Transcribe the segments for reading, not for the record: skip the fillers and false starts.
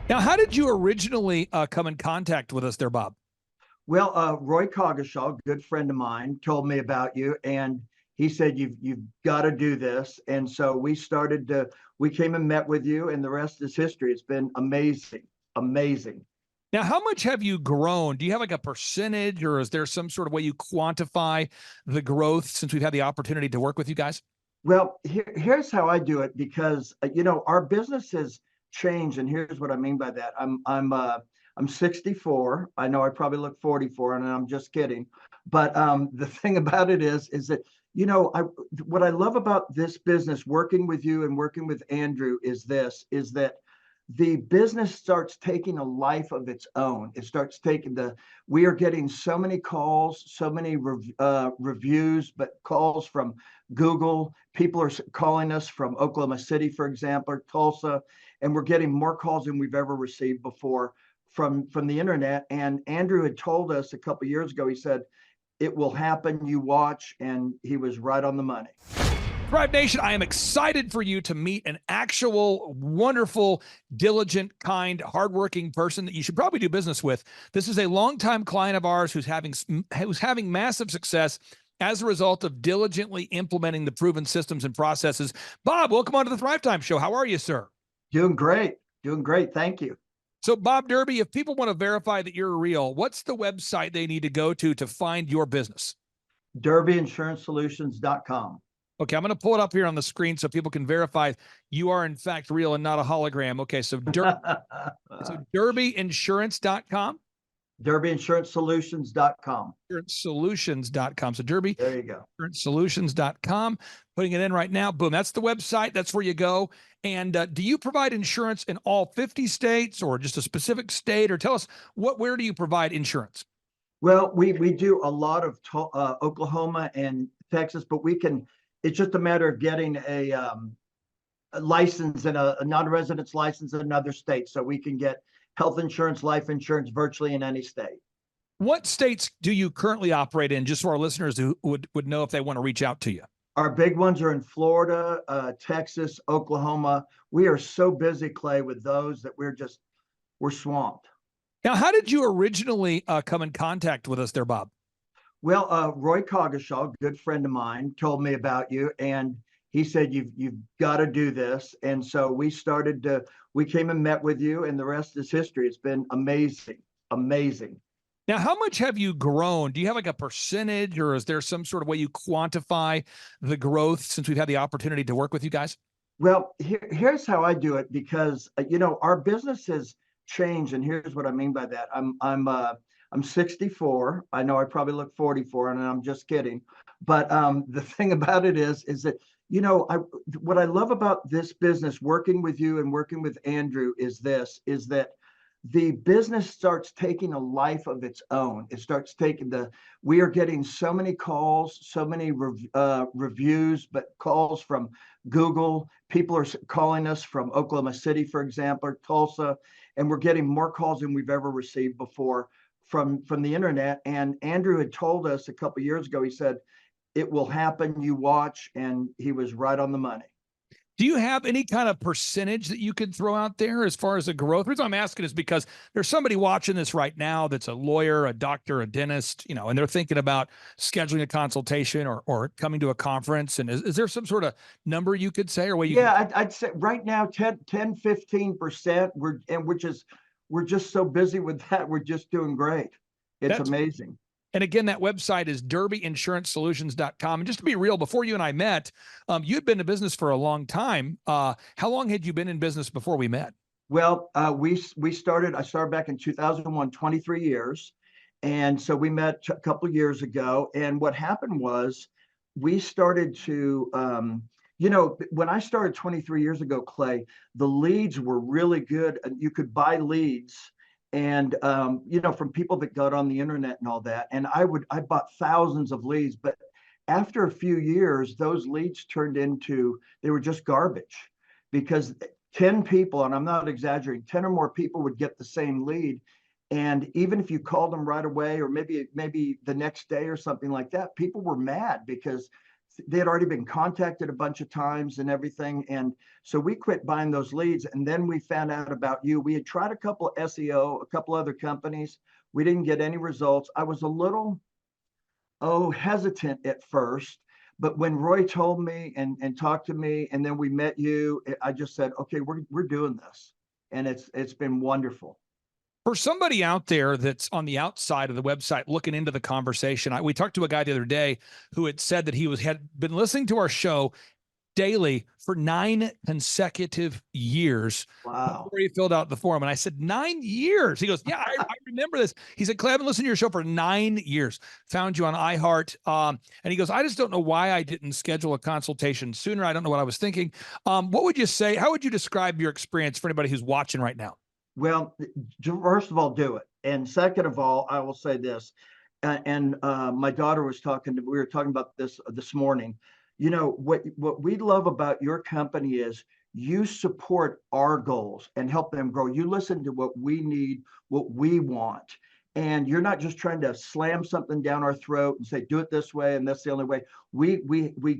Now, how did you originally come in contact with us there, Bob? Well, Roy Coggeshall, good friend of mine, told me about you, and he said you've got to do this. And so we came and met with you, and the rest is history. It's been amazing, amazing. Now, how much have you grown? Do you have like a percentage, or is there some sort of way you quantify the growth since we've had the opportunity to work with you guys? Well, here's how I do it because our business has changed, and here's what I mean by that. I'm 64. I know I probably look 44, and I'm just kidding. But the thing about it is that what I love about this business, working with you and working with Andrew, is that the business starts taking a life of its own. It starts taking we are getting so many calls, so many reviews, but calls from Google. People are calling us from Oklahoma City, for example, or Tulsa, and we're getting more calls than we've ever received before from the internet. And Andrew had told us a couple of years ago, he said, it will happen, you watch, and he was right on the money. Thrive Nation, I am excited for you to meet an actual, wonderful, diligent, kind, hardworking person that you should probably do business with. This is a longtime client of ours who's having massive success as a result of diligently implementing the proven systems and processes. Bob, welcome onto the Thrive Time Show. How are you, sir? Doing great. Doing great. Thank you. So, Bob Derby, if people want to verify that you're real, what's the website they need to go to find your business? DerbyInsuranceSolutions.com. Okay, I'm going to pull it up here on the screen so people can verify you are in fact real and not a hologram. Okay, so DerbyInsurance.com. DerbyInsuranceSolutions.com. Solutions.com. So Derby, there you go. Solutions.com. Putting it in right now. Boom. That's the website. That's where you go. And do you provide insurance in all 50 states or just a specific state? Or tell us where do you provide insurance? Well, we do a lot of Oklahoma and Texas, but it's just a matter of getting a license and a non-residence license in another state, so we can get health insurance, life insurance virtually in any state. What states do you currently operate in, just so our listeners who would know if they want to reach out to you? Our big ones are in Florida, Texas, Oklahoma. We are so busy, Clay, with those that we're swamped. Now, how did you originally come in contact with us there, Bob? Well, Roy Coggeshall, good friend of mine, told me about you, and he said you've got to do this. And so we came and met with you, and the rest is history. It's been amazing, amazing. Now, how much have you grown? Do you have like a percentage, or is there some sort of way you quantify the growth since we've had the opportunity to work with you guys? Well, here's how I do it because our business has changed, and here's what I mean by that. I'm 64. I know I probably look 44, and I'm just kidding. But the thing about it is that what I love about this business, working with you and working with Andrew, is that the business starts taking a life of its own. It starts taking we are getting so many calls, so many reviews, but calls from Google. People are calling us from Oklahoma City, for example, or Tulsa, and we're getting more calls than we've ever received before from the internet. And Andrew had told us a couple of years ago, he said, it will happen, you watch, and he was right on the money. Do you have any kind of percentage that you could throw out there as far as the growth? The reason I'm asking is because there's somebody watching this right now that's a lawyer, a doctor, a dentist, and they're thinking about scheduling a consultation or coming to a conference. And is there some sort of number you could say or way you I'd say right now 10-15%. We're just so busy with that. We're just doing great. It's amazing. And again, that website is DerbyInsuranceSolutions.com. And just to be real, before you and I met, you'd been in business for a long time. How long had you been in business before we met? Well, I started back in 2001, 23 years. And so we met a couple of years ago. And what happened was we started to, when I started 23 years ago, Clay, the leads were really good. And you could buy leads and from people that got on the internet and all that. And I bought thousands of leads, but after a few years, those leads they were just garbage, because 10 people, and I'm not exaggerating, 10 or more people would get the same lead. And even if you called them right away, or maybe the next day or something like that, people were mad because they had already been contacted a bunch of times and everything. And so we quit buying those leads. And then we found out about you. We had tried a couple of SEO, a couple other companies. We didn't get any results. I was a little, hesitant at first. But when Roy told me and talked to me, and then we met you, I just said, okay, we're doing this. And it's been wonderful. For somebody out there that's on the outside of the website looking into the conversation, we talked to a guy the other day who had said that had been listening to our show daily for 9 consecutive years Wow. before he filled out the form. And I said, 9 years? He goes, yeah, I remember this. He said, Clay, I've been listening to your show for 9 years. Found you on iHeart. And he goes, I just don't know why I didn't schedule a consultation sooner. I don't know what I was thinking. What would you say? How would you describe your experience for anybody who's watching right now? Well, first of all, do it. And second of all, I will say this. My daughter was we were talking about this morning. You know, what we love about your company is you support our goals and help them grow. You listen to what we need, what we want. And you're not just trying to slam something down our throat and say, do it this way, and that's the only way. We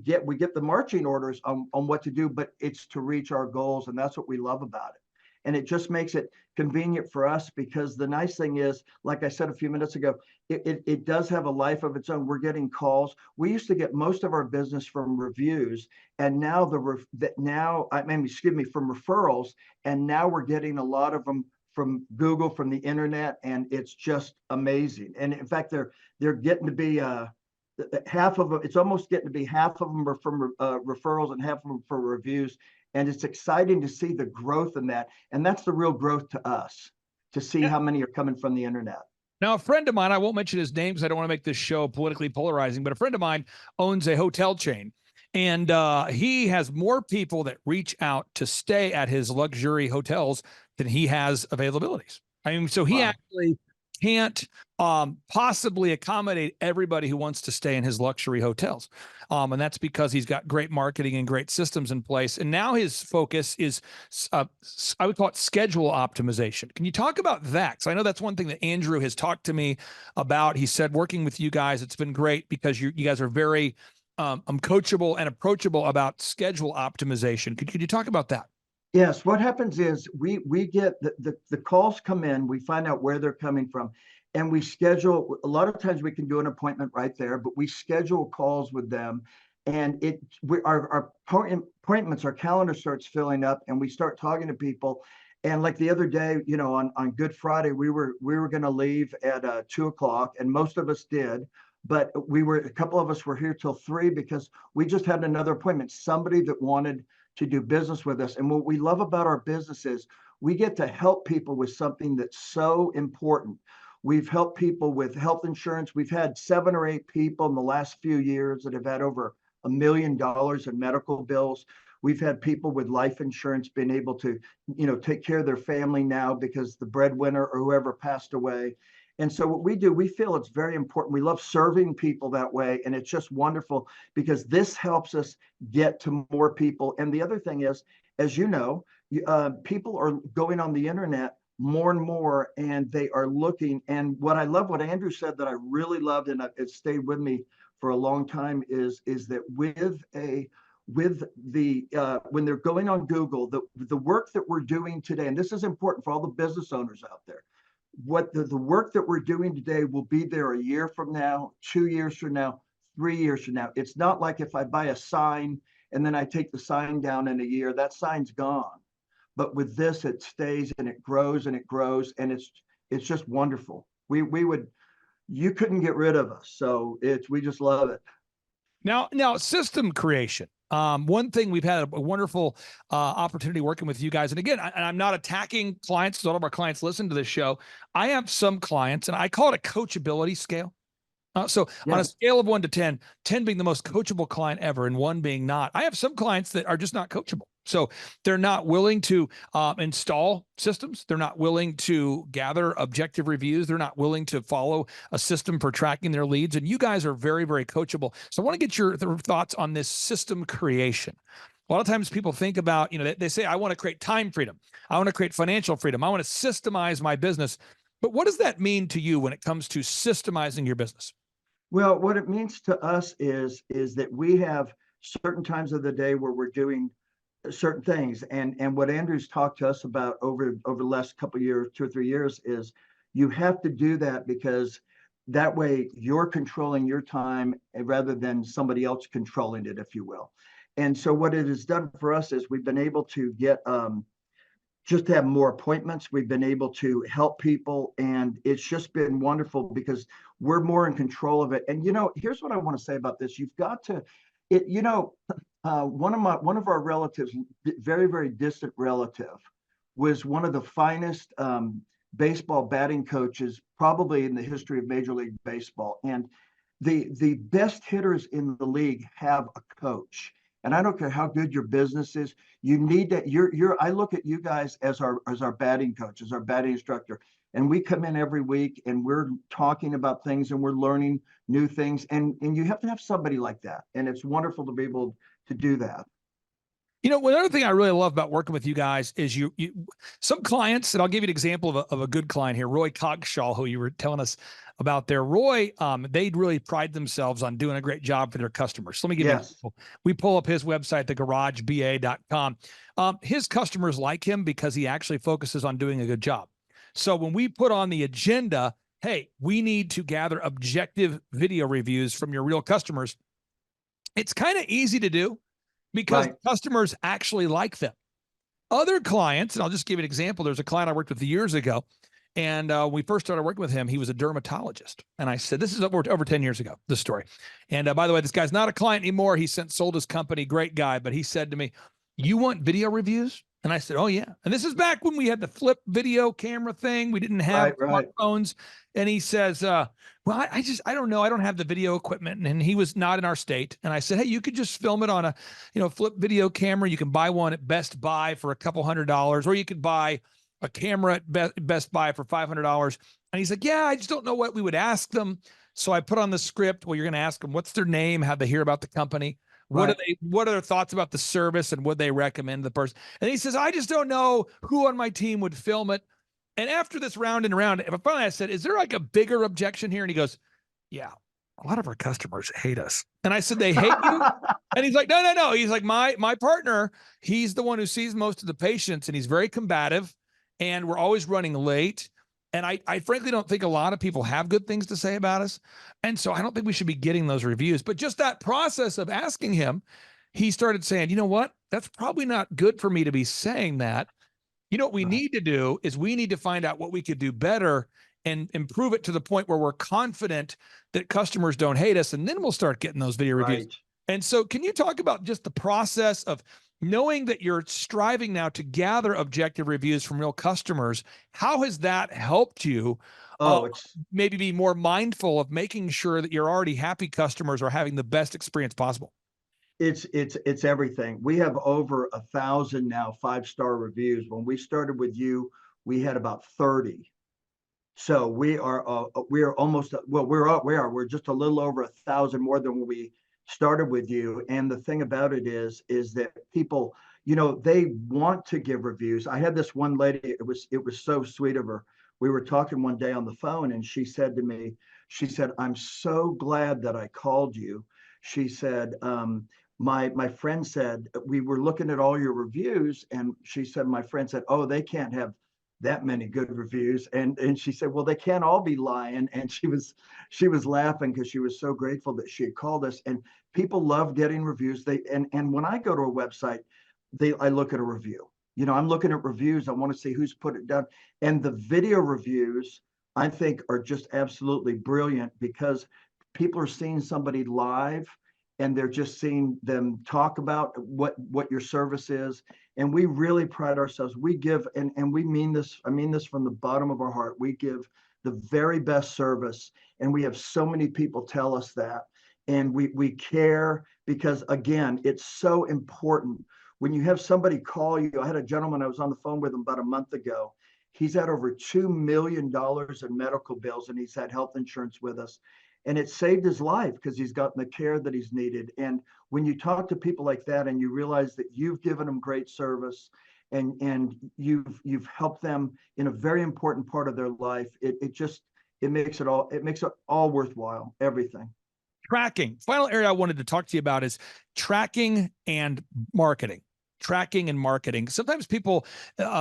get the marching orders on what to do, but it's to reach our goals, and that's what we love about it. And it just makes it convenient for us, because the nice thing is, like I said a few minutes ago, it does have a life of its own. We're getting calls. We used to get most of our business from reviews, and now from referrals, and now we're getting a lot of them from Google, from the internet, and it's just amazing. And in fact, they're getting to be half of them. It's almost getting to be half of them are from referrals and half of them for reviews. And it's exciting to see the growth in that. And that's the real growth to us, to see how many are coming from the internet. Now, a friend of mine, I won't mention his name because I don't want to make this show politically polarizing, but a friend of mine owns a hotel chain. And he has more people that reach out to stay at his luxury hotels than he has availabilities. I mean, so he actually can't possibly accommodate everybody who wants to stay in his luxury hotels. And that's because he's got great marketing and great systems in place. And now his focus is, I would call it schedule optimization. Can you talk about that? Because I know that's one thing that Andrew has talked to me about. He said, working with you guys, it's been great because you guys are very coachable and approachable about schedule optimization. Could you talk about that? Yes, what happens is we get the calls come in, we find out where they're coming from, and we schedule. A lot of times we can do an appointment right there, but we schedule calls with them, and our appointments, our calendar starts filling up, and we start talking to people. And like the other day, on Good Friday, we were going to leave at 2 o'clock, and most of us did. But a couple of us were here till 3 because we just had another appointment, somebody that wanted to do business with us. And what we love about our business is we get to help people with something that's so important. We've helped people with health insurance. We've had 7 or 8 people in the last few years that have had over $1 million in medical bills. We've had people with life insurance being able to, take care of their family now because the breadwinner or whoever passed away. And so what we do, we feel it's very important. We love serving people that way. And it's just wonderful because this helps us get to more people. And the other thing is, as you know, people are going on the internet more and more, and they are looking. And what Andrew said that I really loved, and it stayed with me for a long time, is that when they're going on Google, the work that we're doing today, and this is important for all the business owners out there, what the work that we're doing today will be there a year from now, 2 years from now, 3 years from now. It's not like if I buy a sign and then I take the sign down in a year, that sign's gone. But with this, it stays and it grows and it grows, and it's just wonderful. You couldn't get rid of us. So we just love it. Now system creation. One thing we've had a wonderful opportunity working with you guys. And again, I'm not attacking clients because all of our clients listen to this show. I have some clients, and I call it a coachability scale. So on a scale of 1 to 10, 10 being the most coachable client ever and 1 being not, I have some clients that are just not coachable. So they're not willing to install systems. They're not willing to gather objective reviews. They're not willing to follow a system for tracking their leads. And you guys are very, very coachable. So I want to get your thoughts on this system creation. A lot of times people think about, they say, I want to create time freedom. I want to create financial freedom. I want to systemize my business. But what does that mean to you when it comes to systemizing your business? Well, what it means to us is that we have certain times of the day where we're doing certain things. And what Andrew's talked to us about over the last couple of years, 2 or 3 years, is you have to do that because that way you're controlling your time rather than somebody else controlling it, if you will. And so what it has done for us is we've been able to get just have more appointments. We've been able to help people, and it's just been wonderful because we're more in control of it. And here's what I want to say about this: you've got to, it. One of our relatives, very very distant relative, was one of the finest baseball batting coaches probably in the history of Major League Baseball, and the best hitters in the league have a coach. And I don't care how good your business is, you need that. I look at you guys as our batting coach, as our batting instructor. And we come in every week and we're talking about things and we're learning new things. And you have to have somebody like that. And it's wonderful to be able to do that. Another thing I really love about working with you guys is you some clients, and I'll give you an example of a good client here, Roy Cogshaw, who you were telling us about there. Roy, they really pride themselves on doing a great job for their customers. So let me give you an Yes. example. We pull up his website, thegarageba.com. His customers like him because he actually focuses on doing a good job. So when we put on the agenda, hey, we need to gather objective video reviews from your real customers, it's kind of easy to do because Right. customers actually like them. Other clients, and I'll just give you an example. There's a client I worked with years ago, and we first started working with him. He was a dermatologist, and I said, "This is over 10 years ago." This story, and by the way, this guy's not a client anymore. He since sold his company. Great guy, but he said to me, "You want video reviews?" And I said, "Oh yeah." And this is back when we had the flip video camera thing. We didn't have Right. smartphones. And he says, "Well, I don't know. I don't have the video equipment." And he was not in our state. And I said, "Hey, you could just film it on a, flip video camera. You can buy one at Best Buy for a couple $100, or you could buy a camera at Best Buy for $500." And he's like, "Yeah, I just don't know what we would ask them." So I put on the script, well, you're going to ask them, what's their name? How'd they hear about the company? Right. What are their thoughts about the service, and would they recommend the person? And he says, "I just don't know who on my team would film it." And after this round and round, finally I said, "Is there like a bigger objection here?" And he goes, "Yeah, a lot of our customers hate us." And I said, "They hate you?" And he's like, "No. He's like, my partner, he's the one who sees most of the patients, and he's very combative, and we're always running late. And I frankly don't think a lot of people have good things to say about us. And so I don't think we should be getting those reviews." But just that process of asking him, he started saying, "You know what? That's probably not good for me to be saying that. What we Right. need to do is we need to find out what we could do better and improve it to the point where we're confident that customers don't hate us. And then we'll start getting those video reviews." Right. And so can you talk about just the process of knowing that you're striving now to gather objective reviews from real customers? How has that helped you uh, Oh, it's maybe be more mindful of making sure that your already happy customers are having the best experience possible? it's everything. We have over 1,000 now 5-star reviews. When we started with you, we had about 30. So we are almost, well, we're just a little over 1,000 more than when we started with you. And the thing about it is that people, they want to give reviews. I had this one lady, it was so sweet of her. We were talking one day on the phone and she said to me, she said, "I'm so glad that I called you." She said, my friend said, "We were looking at all your reviews," and she said, "My friend said, oh, they can't have that many good reviews." And she said, "Well, they can't all be lying." And she was laughing because she was so grateful that she had called us. And people love getting reviews. And when I go to a website, I look at a review. I'm looking at reviews. I want to see who's put it down. And the video reviews, I think, are just absolutely brilliant because people are seeing somebody live and they're just seeing them talk about what your service is. And we really pride ourselves. We give, and we mean this, I mean this from the bottom of our heart, we give the very best service. And we have so many people tell us that. And we care because, again, it's so important. When you have somebody call you, I had a gentleman, I was on the phone with him about a month ago. He's had over $2 million in medical bills, and he's had health insurance with us. And it saved his life because he's gotten the care that he's needed. And when you talk to people like that and you realize that you've given them great service and you've helped them in a very important part of their life, it just it makes it all worthwhile, everything. Tracking. Final area I wanted to talk to you about is tracking and marketing. Tracking and marketing. Sometimes people,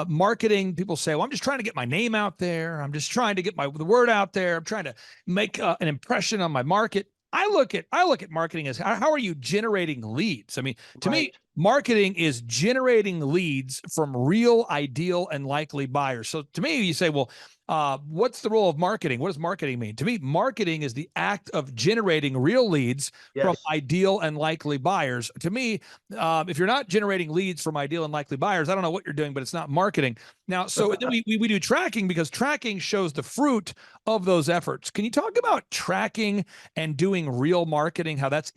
marketing, people say, well, I'm just trying to get my name out there. I'm just trying to get the word out there. I'm trying to make an impression on my market. I look at marketing as how are you generating leads? I mean, to me, Right. marketing is generating leads from real, ideal, and likely buyers. So to me, you say, well, what's the role of marketing? What does marketing mean? To me, marketing is the act of generating real leads from Yes. ideal and likely buyers. To me, if you're not generating leads from ideal and likely buyers, I don't know what you're doing, but it's not marketing. Now, so then we do tracking because tracking shows the fruit of those efforts. Can you talk about tracking and doing real marketing, how that's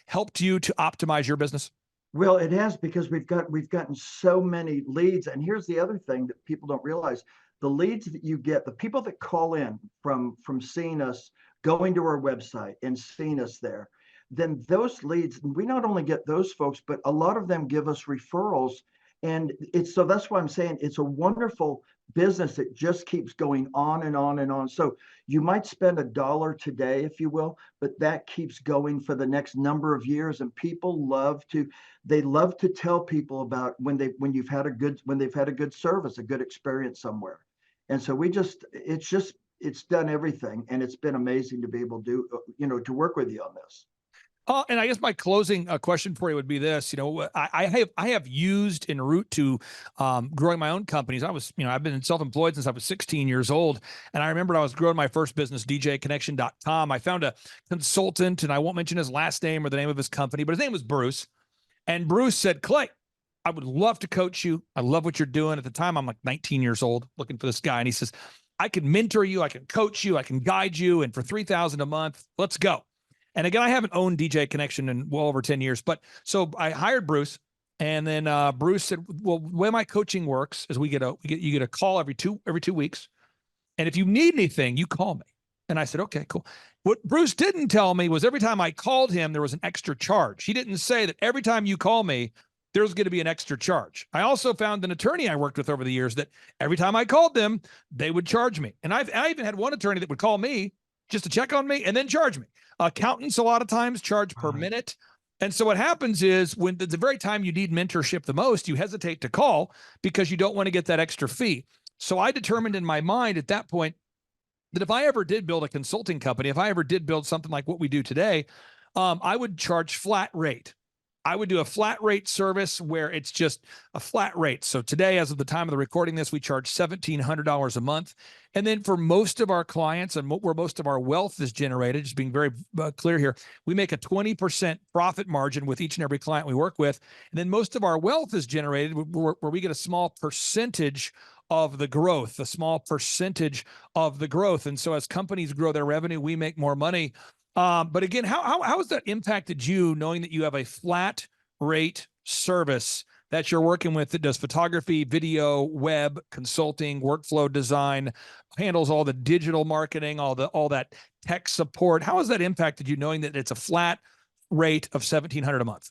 helped you to optimize your business? Well, it has because we've gotten so many leads. And here's the other thing that people don't realize. The leads that you get, the people that call in from seeing us, going to our website and seeing us there, then those leads, we not only get those folks, but a lot of them give us referrals. And it's so that's why I'm saying it's a wonderful business that just keeps going on and on and on. So you might spend $1 today, if you will, but that keeps going for the next number of years. And people they love to tell people about when they've had a good service, a good experience somewhere. And so it's done everything, and it's been amazing to be able to do, to work with you on this. And I guess my closing question for you would be this: I have used en route to growing my own companies. I've been self-employed since I was 16 years old, and I remember I was growing my first business, DJConnection.com. I found a consultant, and I won't mention his last name or the name of his company, but his name was Bruce. And Bruce said, Clay, I would love to coach you. I love what you're doing. At the time, I'm like 19 years old looking for this guy. And he says, I can mentor you. I can coach you. I can guide you. And for $3,000 a month, let's go. And again, I haven't owned DJ Connection in well over 10 years, but so I hired Bruce. And then Bruce said, well, the way my coaching works is you get a call every two weeks. And if you need anything, you call me. And I said, okay, cool. What Bruce didn't tell me was every time I called him, there was an extra charge. He didn't say that every time you call me, there's going to be an extra charge. I also found an attorney I worked with over the years that every time I called them, they would charge me. And I even had one attorney that would call me just to check on me and then charge me. Accountants a lot of times charge per minute. And so what happens is when at the very time you need mentorship the most, you hesitate to call because you don't want to get that extra fee. So I determined in my mind at that point that if I ever did build a consulting company, if I ever did build something like what we do today, I would charge flat rate. I would do a flat rate service where it's just a flat rate. So today, as of the time of the recording this, we charge $1,700 a month. And then for most of our clients and where most of our wealth is generated, just being very clear here, we make a 20% profit margin with each and every client we work with. And then most of our wealth is generated where we get a small percentage of the growth, a small percentage of the growth. And so as companies grow their revenue, we make more money. But again, how has that impacted you knowing that you have a flat rate service that you're working with that does photography, video, web, consulting, workflow design, handles all the digital marketing, all that tech support? How has that impacted you knowing that it's a flat rate of $1,700 a month?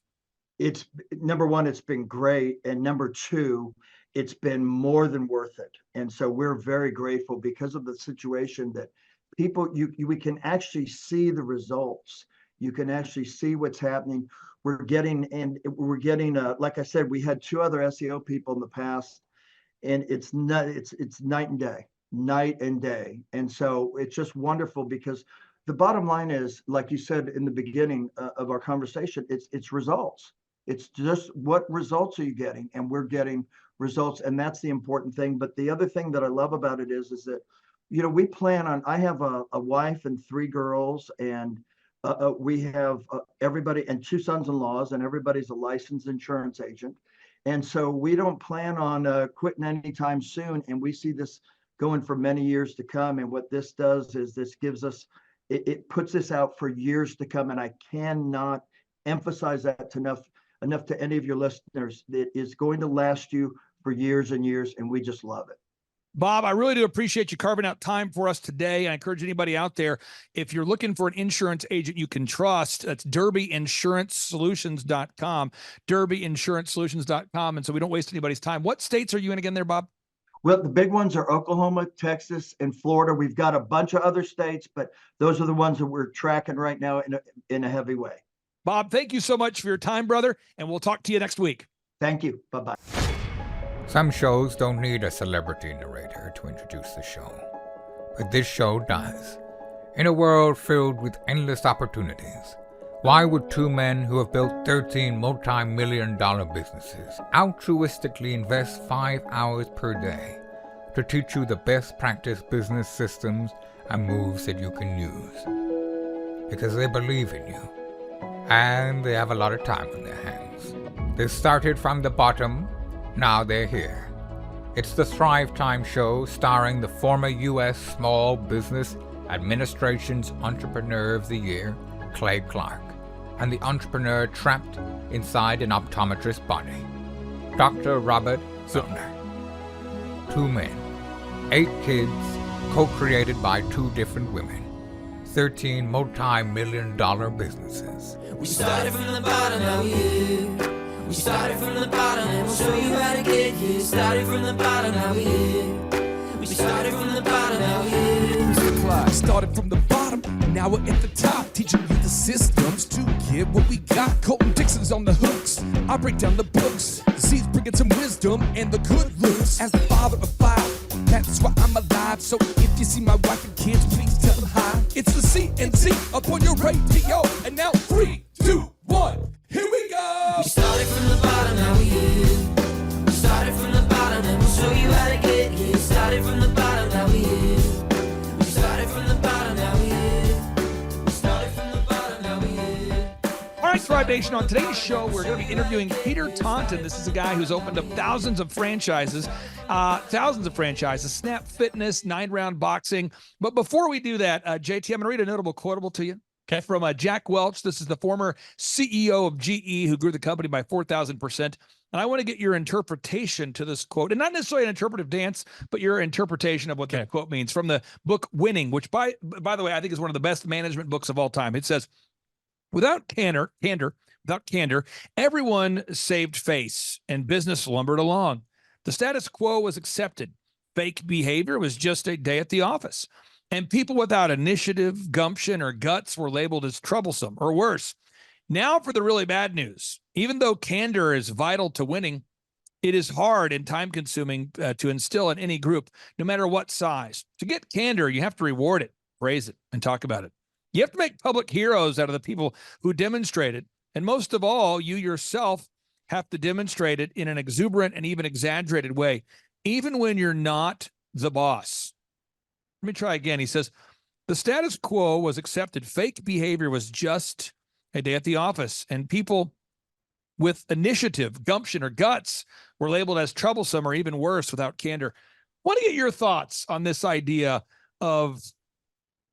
It's number one, it's been great. And number two, it's been more than worth it. And so we're very grateful because of the situation that we can actually see the results. You can actually see what's happening. Like I said, we had two other SEO people in the past, and it's night and day, night and day. And so it's just wonderful because the bottom line is, like you said in the beginning of our conversation, it's results. It's just what results are you getting? And we're getting results, and that's the important thing. But the other thing that I love about it is that, we plan on, I have a wife and three girls, and we have everybody and two sons-in-laws, and everybody's a licensed insurance agent. And so we don't plan on quitting anytime soon. And we see this going for many years to come. And what this does is this gives us, it puts this out for years to come. And I cannot emphasize that enough to any of your listeners. It is going to last you for years and years, and we just love it. Bob, I really do appreciate you carving out time for us today. I encourage anybody out there, if you're looking for an insurance agent you can trust, that's DerbyInsuranceSolutions.com, DerbyInsuranceSolutions.com. And so we don't waste anybody's time. What states are you in again there, Bob? Well, the big ones are Oklahoma, Texas, and Florida. We've got a bunch of other states, but those are the ones that we're tracking right now in a heavy way. Bob, thank you so much for your time, brother, and we'll talk to you next week. Thank you. Bye-bye. Some shows don't need a celebrity narrator to introduce the show, but this show does. In a world filled with endless opportunities, why would two men who have built 13 multi-million-dollar businesses altruistically invest 5 hours per day to teach you the best practice business systems and moves that you can use? Because they believe in you, and they have a lot of time on their hands. They started from the bottom, now they're here. It's the Thrive Time Show, starring the former U.S. Small Business Administration's Entrepreneur of the Year, Clay Clark, and the entrepreneur trapped inside an optometrist's body, Dr. Robert Zillner. 2 men, 8 kids, co-created by 2 different women, 13 multi-million-dollar businesses. We started from the bottom, now we're here. We started from the bottom, and we'll show you how to get here. Started from the bottom, now we're here. We started from the bottom, now we're here. Started from the bottom, now we're at the top, teaching you the systems to get what we got. Colton Dixon's on the hooks, I break down the books. Z's bringing some wisdom and the good looks. As the father of 5, that's why I'm alive. So if you see my wife and kids, please tell them hi. It's the CNC up on your radio, and now 3, 2, 1, here we go. We started from the bottom, now we're here. We started from the bottom, and we'll show you how to get here. Started from the bottom, now we're here. We started from the bottom, now we're here. We started from the bottom, now we're here. All right, Thrive Nation, on today's show, we're going to be interviewing Peter Taunton. This is a guy who's opened up thousands of franchises, Snap Fitness, 9-round boxing. But before we do that, JT, I'm going to read a notable quotable to you. Okay, from Jack Welch. This is the former CEO of GE who grew the company by 4,000%. And I want to get your interpretation to this quote, and not necessarily an interpretive dance, but your interpretation of what that quote means from the book Winning, which by the way, I think is one of the best management books of all time. It says, without candor, everyone saved face and business lumbered along. The status quo was accepted. Fake behavior was just a day at the office. And people without initiative, gumption, or guts were labeled as troublesome or worse. Now for the really bad news. Even though candor is vital to winning, it is hard and time-consuming to instill in any group, no matter what size. To get candor, you have to reward it, praise it, and talk about it. You have to make public heroes out of the people who demonstrate it. And most of all, you yourself have to demonstrate it in an exuberant and even exaggerated way, even when you're not the boss. Let me try again. He says, the status quo was accepted. Fake behavior was just a day at the office. And people with initiative, gumption, or guts were labeled as troublesome or even worse without candor. I want to get your thoughts on this idea of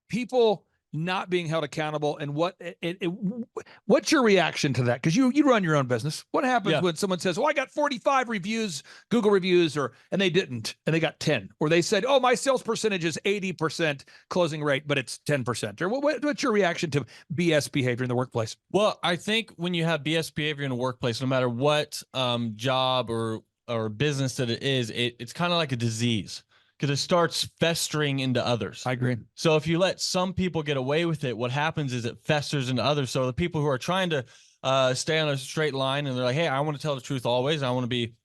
people not being held accountable, and what's your reaction to that? Because you run your own business. What happens when someone says, "Oh, I got 45 reviews, Google reviews," and they didn't, and they got 10, or they said, "Oh, my sales percentage is 80% closing rate, but it's 10%." Or what's your reaction to BS behavior in the workplace? Well, I think when you have BS behavior in the workplace, no matter what job or business that it is, it's kind of like a disease, because it starts festering into others. I agree. So if you let some people get away with it, what happens is it festers into others. So the people who are trying to stay on a straight line, and they're like, hey, I want to tell the truth always. I want to be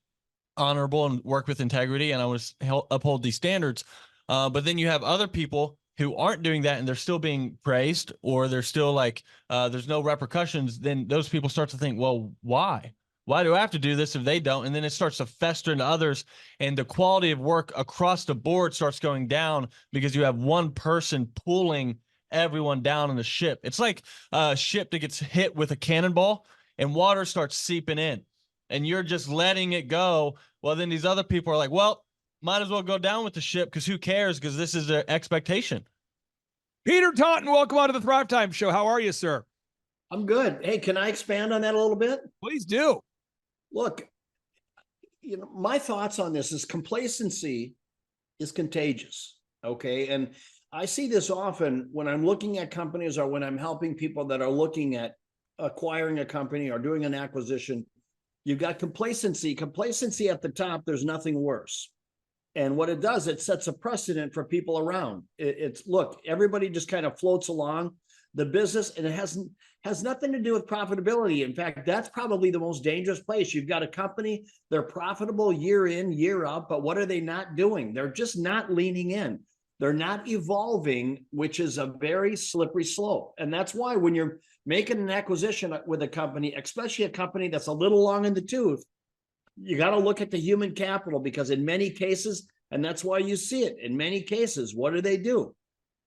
honorable and work with integrity, and I want to uphold these standards. But then you have other people who aren't doing that, and they're still being praised, or they're still like, there's no repercussions. Then those people start to think, well, why? Why do I have to do this if they don't? And then it starts to fester into others, and the quality of work across the board starts going down because you have one person pulling everyone down in the ship. It's like a ship that gets hit with a cannonball and water starts seeping in, and you're just letting it go. Well, then these other people are like, well, might as well go down with the ship, because who cares? Because this is their expectation. Peter Taunton, welcome on to the Thrive Time Show. How are you, sir? I'm good. Hey, can I expand on that a little bit? Please do. Look, my thoughts on this is complacency is contagious. Okay. And I see this often when I'm looking at companies, or when I'm helping people that are looking at acquiring a company or doing an acquisition. You've got complacency at the top. There's nothing worse. And what it does, it sets a precedent for people around. It's look, everybody just kind of floats along the business, and it has nothing to do with profitability. In fact, that's probably the most dangerous place. You've got a company, they're profitable year in, year out, but what are they not doing? They're just not leaning in. They're not evolving, which is a very slippery slope. And that's why when you're making an acquisition with a company, especially a company that's a little long in the tooth, you got to look at the human capital, because in many cases, and that's why you see it, in many cases, what do?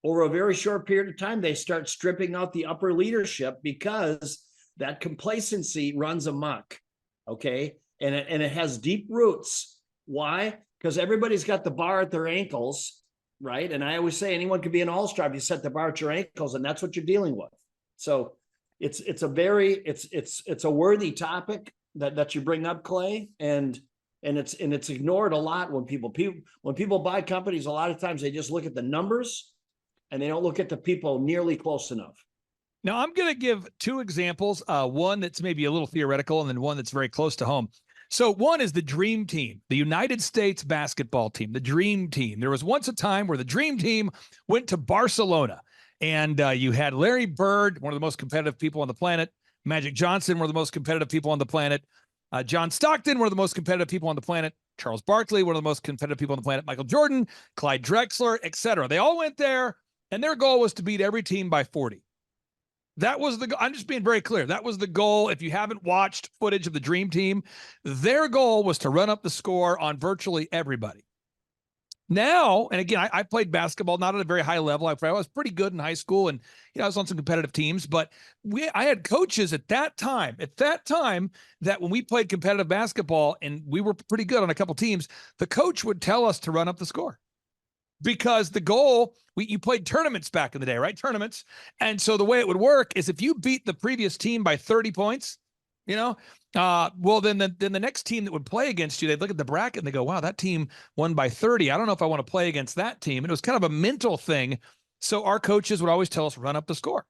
Over a very short period of time, they start stripping out the upper leadership because that complacency runs amok, okay? And it has deep roots. Why? Because everybody's got the bar at their ankles, right? And I always say anyone could be an all-star if you set the bar at your ankles, and that's what you're dealing with. So it's a worthy topic that you bring up, Clay, and it's ignored a lot when people buy companies. A lot of times they just look at the numbers and they don't look at the people nearly close enough. Now, I'm going to give two examples, one that's maybe a little theoretical and then one that's very close to home. So one is the Dream Team, the United States basketball team, the Dream Team. There was once a time where the Dream Team went to Barcelona, and you had Larry Bird, one of the most competitive people on the planet, Magic Johnson, one of the most competitive people on the planet, John Stockton, one of the most competitive people on the planet, Charles Barkley, one of the most competitive people on the planet, Michael Jordan, Clyde Drexler, etc. They all went there, and their goal was to beat every team by 40. That was the, I'm just being very clear. That was the goal. If you haven't watched footage of the Dream Team, their goal was to run up the score on virtually everybody. Now, and again, I played basketball, not at a very high level. I was pretty good in high school, and I was on some competitive teams, but I had coaches at that time that when we played competitive basketball and we were pretty good on a couple teams, the coach would tell us to run up the score. Because the goal, you played tournaments back in the day, right? Tournaments. And so the way it would work is if you beat the previous team by 30 points, well, then the next team that would play against you, they'd look at the bracket and they go, wow, that team won by 30. I don't know if I want to play against that team. And it was kind of a mental thing. So our coaches would always tell us, run up the score.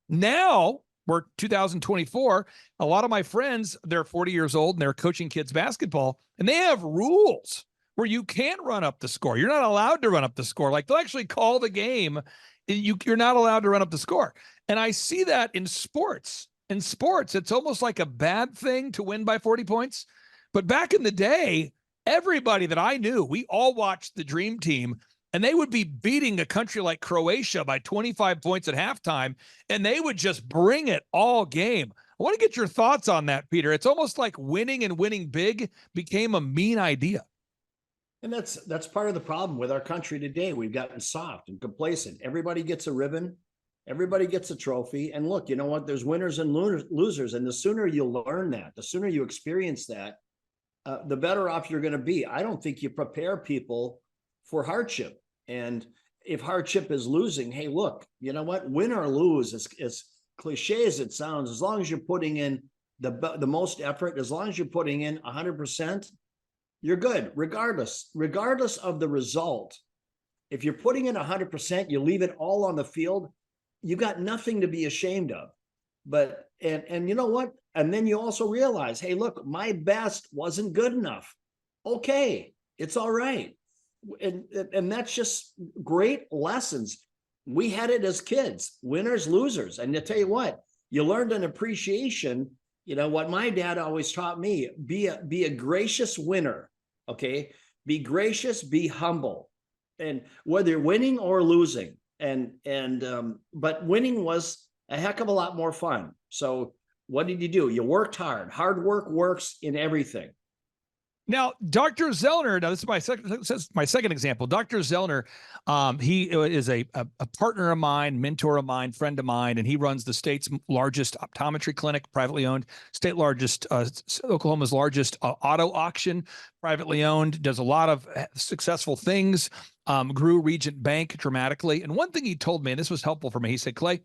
Now we're 2024. A lot of my friends, they're 40 years old and they're coaching kids basketball, and they have rules where you can't run up the score. You're not allowed to run up the score. Like, they'll actually call the game. You're not allowed to run up the score. And I see that in sports. In sports, it's almost like a bad thing to win by 40 points. But back in the day, everybody that I knew, we all watched the Dream Team, and they would be beating a country like Croatia by 25 points at halftime, and they would just bring it all game. I want to get your thoughts on that, Peter. It's almost like winning and winning big became a mean idea. And that's part of the problem with our country today. We've gotten soft and complacent. Everybody gets a ribbon. Everybody gets a trophy. And look, you know what? There's winners and losers. And the sooner you learn that, the sooner you experience that, the better off you're going to be. I don't think you prepare people for hardship. And if hardship is losing, hey, look, you know what? Win or lose, as cliche as it sounds, as long as you're putting in the most effort, as long as you're putting in 100%, you're good, regardless of the result. If you're putting in 100%, you leave it all on the field, you got nothing to be ashamed of. But, and you know what? And then you also realize, hey, look, my best wasn't good enough. Okay, it's all right. And that's just great lessons. We had it as kids, winners, losers. And to tell you what, you learned an appreciation. You know what my dad always taught me, be a gracious winner. Okay. Be gracious, be humble. And whether you're winning or losing, but winning was a heck of a lot more fun. So what did you do? You worked hard. Hard work works in everything. Now, Dr. Zellner, this is my second example. Dr. Zellner, he is a partner of mine, mentor of mine, friend of mine, and he runs the state's largest optometry clinic, privately owned, Oklahoma's largest auto auction, privately owned, does a lot of successful things, grew Regent Bank dramatically. And one thing he told me, and this was helpful for me, he said, Clay,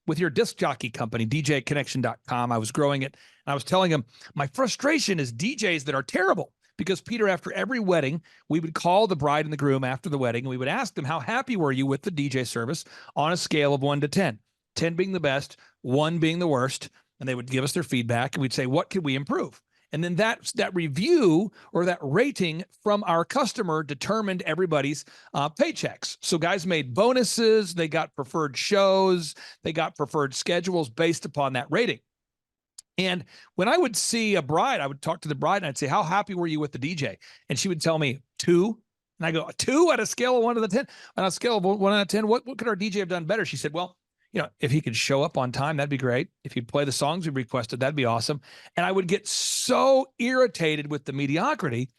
with your disc jockey company, DJconnection.com, I was growing it, and I was telling him, my frustration is DJs that are terrible. Because, Peter, after every wedding, we would call the bride and the groom after the wedding, and we would ask them, how happy were you with the DJ service on a scale of 1 to 10? 10 being the best, 1 being the worst, and they would give us their feedback, and we'd say, what could we improve? And then that review or that rating from our customer determined everybody's paychecks. So guys made bonuses, they got preferred shows, they got preferred schedules based upon that rating. And when I would see a bride, I would talk to the bride and I'd say, how happy were you with the DJ? And she would tell me 2. And I go, 2 at a scale of 1 to 10. On a scale of 1 out of 10, what could our DJ have done better? She said, well, if he could show up on time, that'd be great. If he'd play the songs we requested, that'd be awesome. And I would get so irritated with the mediocrity.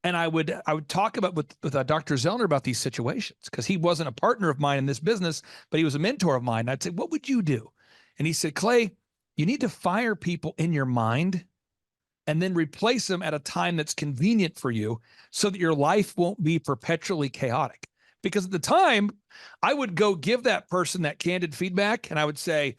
And I would talk about with Dr. Zellner about these situations because he wasn't a partner of mine in this business, but he was a mentor of mine. And I'd say, what would you do? And he said, Clay, you need to fire people in your mind and then replace them at a time that's convenient for you so that your life won't be perpetually chaotic. Because at the time, I would go give that person that candid feedback and I would say,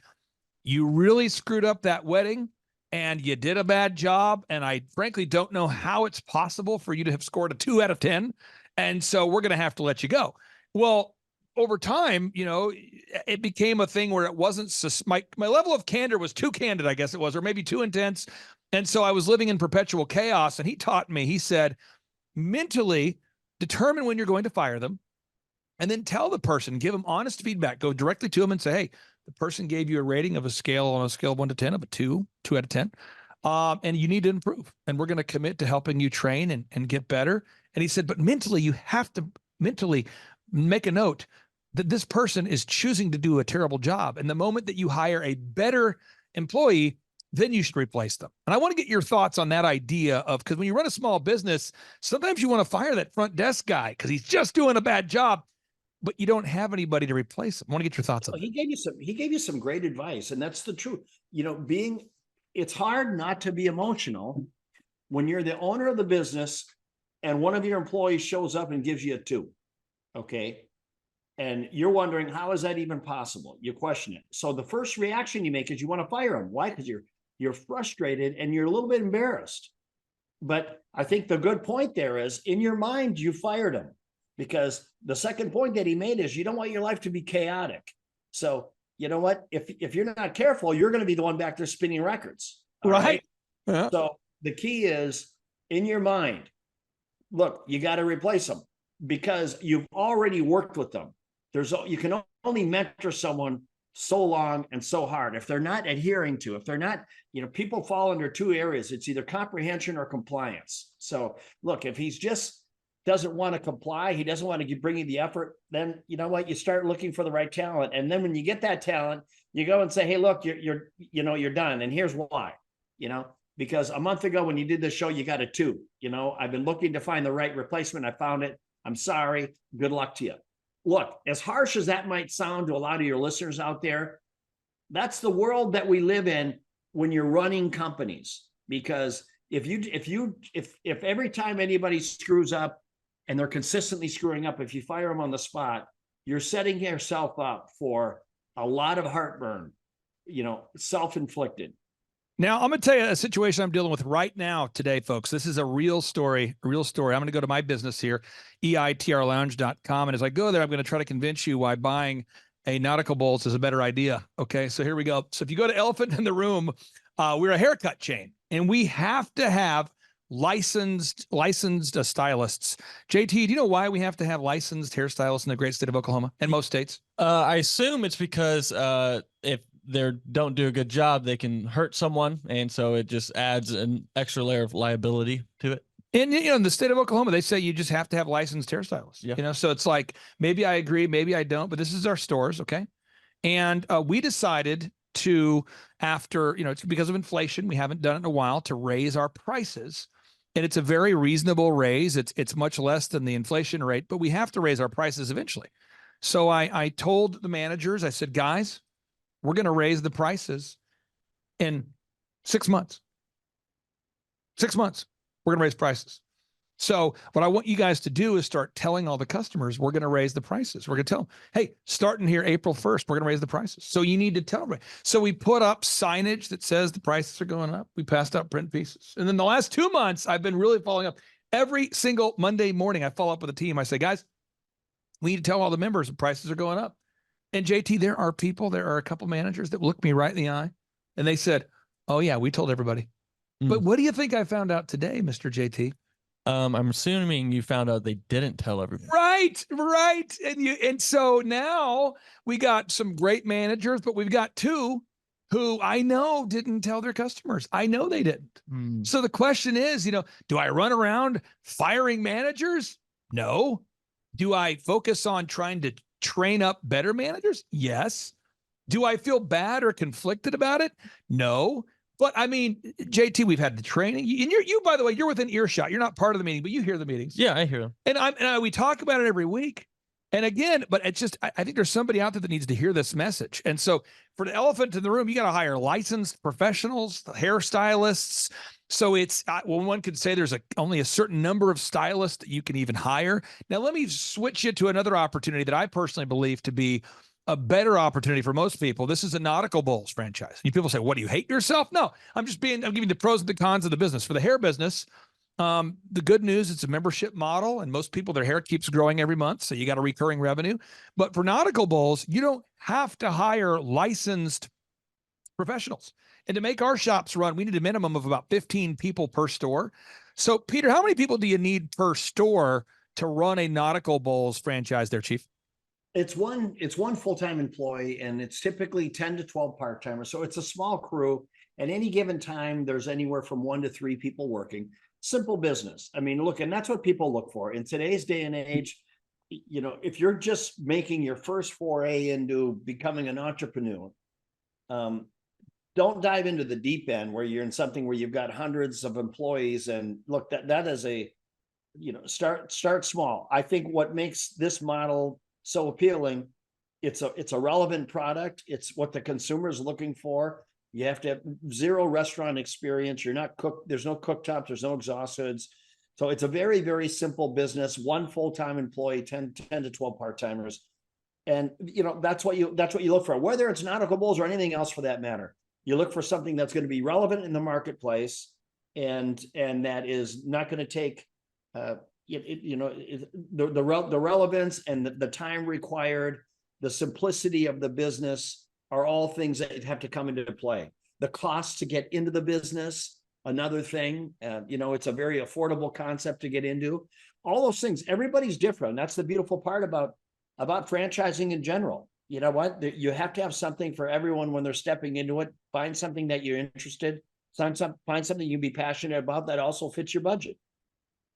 you really screwed up that wedding and you did a bad job. And I frankly don't know how it's possible for you to have scored a 2 out of 10. And so we're going to have to let you go. Well, over time, it became a thing where it wasn't my level of candor was too candid, I guess it was, or maybe too intense. And so I was living in perpetual chaos. And he taught me, he said, mentally determine when you're going to fire them and then tell the person, give them honest feedback, go directly to them and say, hey, the person gave you a rating of a scale on a scale of 1 to 10 of a 2 out of 10. And you need to improve. And we're going to commit to helping you train and get better. And he said, but mentally, you have to mentally make a note that this person is choosing to do a terrible job. And the moment that you hire a better employee, then you should replace them. And I want to get your thoughts on that idea of, because when you run a small business, sometimes you want to fire that front desk guy because he's just doing a bad job, but you don't have anybody to replace him. I want to get your thoughts on that. He gave you some great advice, and that's the truth. It's hard not to be emotional when you're the owner of the business and one of your employees shows up and gives you a 2. Okay. And you're wondering, how is that even possible? You question it. So the first reaction you make is you want to fire him. Why? Because you're frustrated and you're a little bit embarrassed. But I think the good point there is, in your mind, you fired him, because the second point that he made is you don't want your life to be chaotic. So you know what? If you're not careful, you're going to be the one back there spinning records. Right. Yeah. So the key is, in your mind, look, you got to replace them because you've already worked with them. You can only mentor someone so long and so hard. If they're not adhering to, if they're not, people fall under 2 areas. It's either comprehension or compliance. So look, if he's just doesn't want to comply, he doesn't want to bring you the effort, then you know what? You start looking for the right talent. And then when you get that talent, you go and say, hey, look, you're done. And here's why, because a month ago when you did the show, you got a 2. I've been looking to find the right replacement. I found it. I'm sorry. Good luck to you. Look, as harsh as that might sound to a lot of your listeners out there, that's the world that we live in when you're running companies. Because if every time anybody screws up and they're consistently screwing up, if you fire them on the spot, you're setting yourself up for a lot of heartburn, self-inflicted. Now, I'm going to tell you a situation I'm dealing with right now today, folks. This is a real story, I'm going to go to my business here, eitrlounge.com. And as I go there, I'm going to try to convince you why buying a nautical bolts is a better idea. Okay, so here we go. So if you go to Elephant in the Room, we're a haircut chain, and we have to have licensed stylists. JT, do you know why we have to have licensed hairstylists in the great state of Oklahoma and most states? I assume it's because if they don't do a good job, they can hurt someone, and so it just adds an extra layer of liability to it. And in the state of Oklahoma, they say you just have to have licensed hairstylists. Yeah. So it's like, maybe I agree, maybe I don't, but this is our stores, okay? And we decided to, after it's because of inflation, we haven't done it in a while, to raise our prices. And it's a very reasonable raise. It's much less than the inflation rate, but we have to raise our prices eventually. So I told the managers, I said, guys, we're going to raise the prices in 6 months. 6 months, we're going to raise prices. So what I want you guys to do is start telling all the customers, we're going to raise the prices. We're going to tell them, hey, starting here April 1st, we're going to raise the prices. So you need to tell them. So we put up signage that says the prices are going up. We passed out print pieces. And then the last 2 months, I've been really following up. Every single Monday morning, I follow up with a team. I say, guys, we need to tell all the members the prices are going up. And JT, there are a couple managers that look me right in the eye. And they said, oh yeah, we told everybody. But what do you think I found out today, Mr. JT? I'm assuming you found out they didn't tell everybody. Right. And so now we got some great managers, but we've got two who I know didn't tell their customers. I know they didn't. So the question is, do I run around firing managers? No. Do I focus on trying to train up better managers? Yes. Do I feel bad or conflicted about it? No. But I mean, JT, we've had the training, and you, by the way, you're within earshot. You're not part of the meeting, but you hear the meetings. Yeah, I hear them. And we talk about it every week. And again, but it's just, I think there's somebody out there that needs to hear this message. And so for the elephant in the room, you got to hire licensed professionals, hairstylists. So it's, well, one could say there's only a certain number of stylists that you can even hire. Now, let me switch you to another opportunity that I personally believe to be a better opportunity for most people. This is a Nautical Bowls franchise. You people say, what, do you hate yourself? No, I'm giving the pros and the cons of the business. For the hair business, the good news, it's a membership model, and most people, their hair keeps growing every month, so you got a recurring revenue. But for Nautical Bowls, you don't have to hire licensed professionals. And to make our shops run, we need a minimum of about 15 people per store. So, Peter, how many people do you need per store to run a Nautical Bowls franchise there, Chief? It's one full-time employee, and it's typically 10 to 12 part-timers. So it's a small crew. At any given time, there's anywhere from 1 to 3 people working. Simple business. I mean, look, and that's what people look for in today's day and age. If you're just making your first foray into becoming an entrepreneur, don't dive into the deep end where you're in something where you've got hundreds of employees. And look, that is start small. I think what makes this model so appealing, it's a relevant product. It's what the consumer is looking for. You have to have zero restaurant experience. You're not cooked. There's no cooktops. There's no exhaust hoods. So it's a very, very simple business. 1 full-time employee, 10 to 12 part-timers. And that's what you look for, whether it's Nautical Bowls or anything else for that matter. You look for something that's going to be relevant in the marketplace, and that is not going to take the relevance and the time required, the simplicity of the business are all things that have to come into play. The cost to get into the business, another thing. It's a very affordable concept to get into. All those things. Everybody's different. That's the beautiful part about franchising in general. You know what? You have to have something for everyone when they're stepping into it. Find something that you're interested. Find something you can be passionate about that also fits your budget.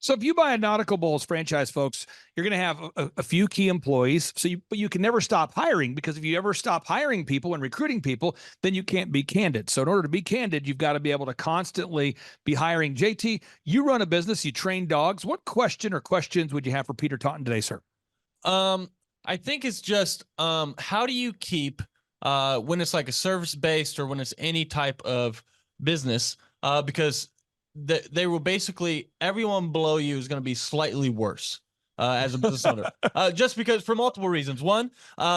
So if you buy a Nautical Bowls franchise, folks, you're going to have a few key employees. But you can never stop hiring, because if you ever stop hiring people and recruiting people, then you can't be candid. So in order to be candid, you've got to be able to constantly be hiring. JT, you run a business, you train dogs. What question or questions would you have for Peter Taunton today, sir? I think it's just how do you keep when it's like a service based or when it's any type of business, because they will basically, everyone below you is going to be slightly worse as a business owner, just because, for multiple reasons. One,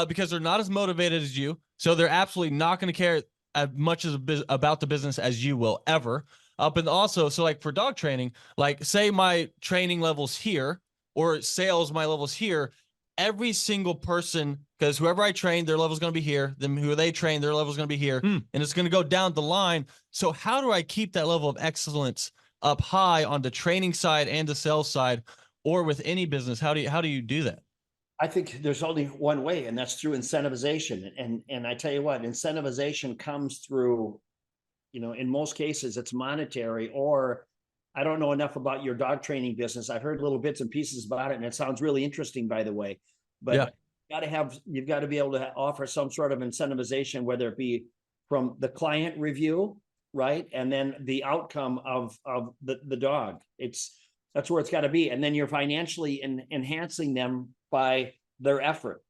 because they're not as motivated as you, so they're absolutely not going to care as much about the business as you will ever. And also, so like for dog training, like say my training levels here, or sales, my levels here, every single person, because whoever I train, their level is going to be here. Then who they train, their level is going to be here. And it's going to go down the line. So how do I keep that level of excellence up high on the training side and the sales side, or with any business? How do you do that? I think there's only one way, and that's through incentivization. And I tell you what, incentivization comes through, in most cases it's monetary, or I don't know enough about your dog training business. I've heard little bits and pieces about it, and it sounds really interesting, by the way. But yeah, you've got to be able to offer some sort of incentivization, whether it be from the client review, right, and then the outcome of the dog. That's where it's got to be, and then you're financially enhancing them by their effort.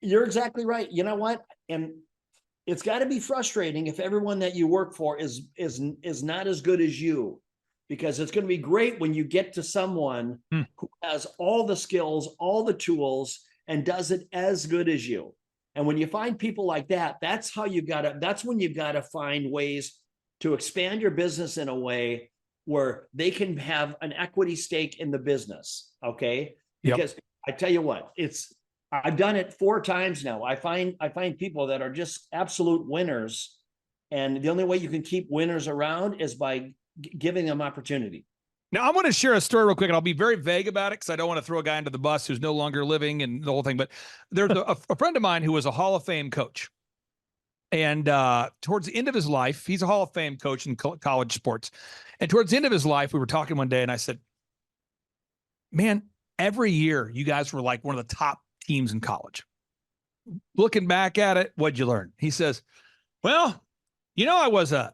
You're exactly right. You know what? And it's got to be frustrating if everyone that you work for is not as good as you. Because it's going to be great when you get to someone who has all the skills, all the tools, and does it as good as you. And when you find people like that, that's when you've got to find ways to expand your business in a way where they can have an equity stake in the business. Okay. Because I tell you what, I've done it 4 times now. I find people that are just absolute winners. And the only way you can keep winners around is by giving them opportunity. Now, I'm going to share a story real quick, and I'll be very vague about it because I don't want to throw a guy under the bus who's no longer living and the whole thing. But there's a friend of mine who was a Hall of Fame coach. And towards the end of his life, he's a Hall of Fame coach in college sports. And towards the end of his life, we were talking one day, and I said, man, every year you guys were like one of the top teams in college. Looking back at it, what'd you learn? He says, well, I was a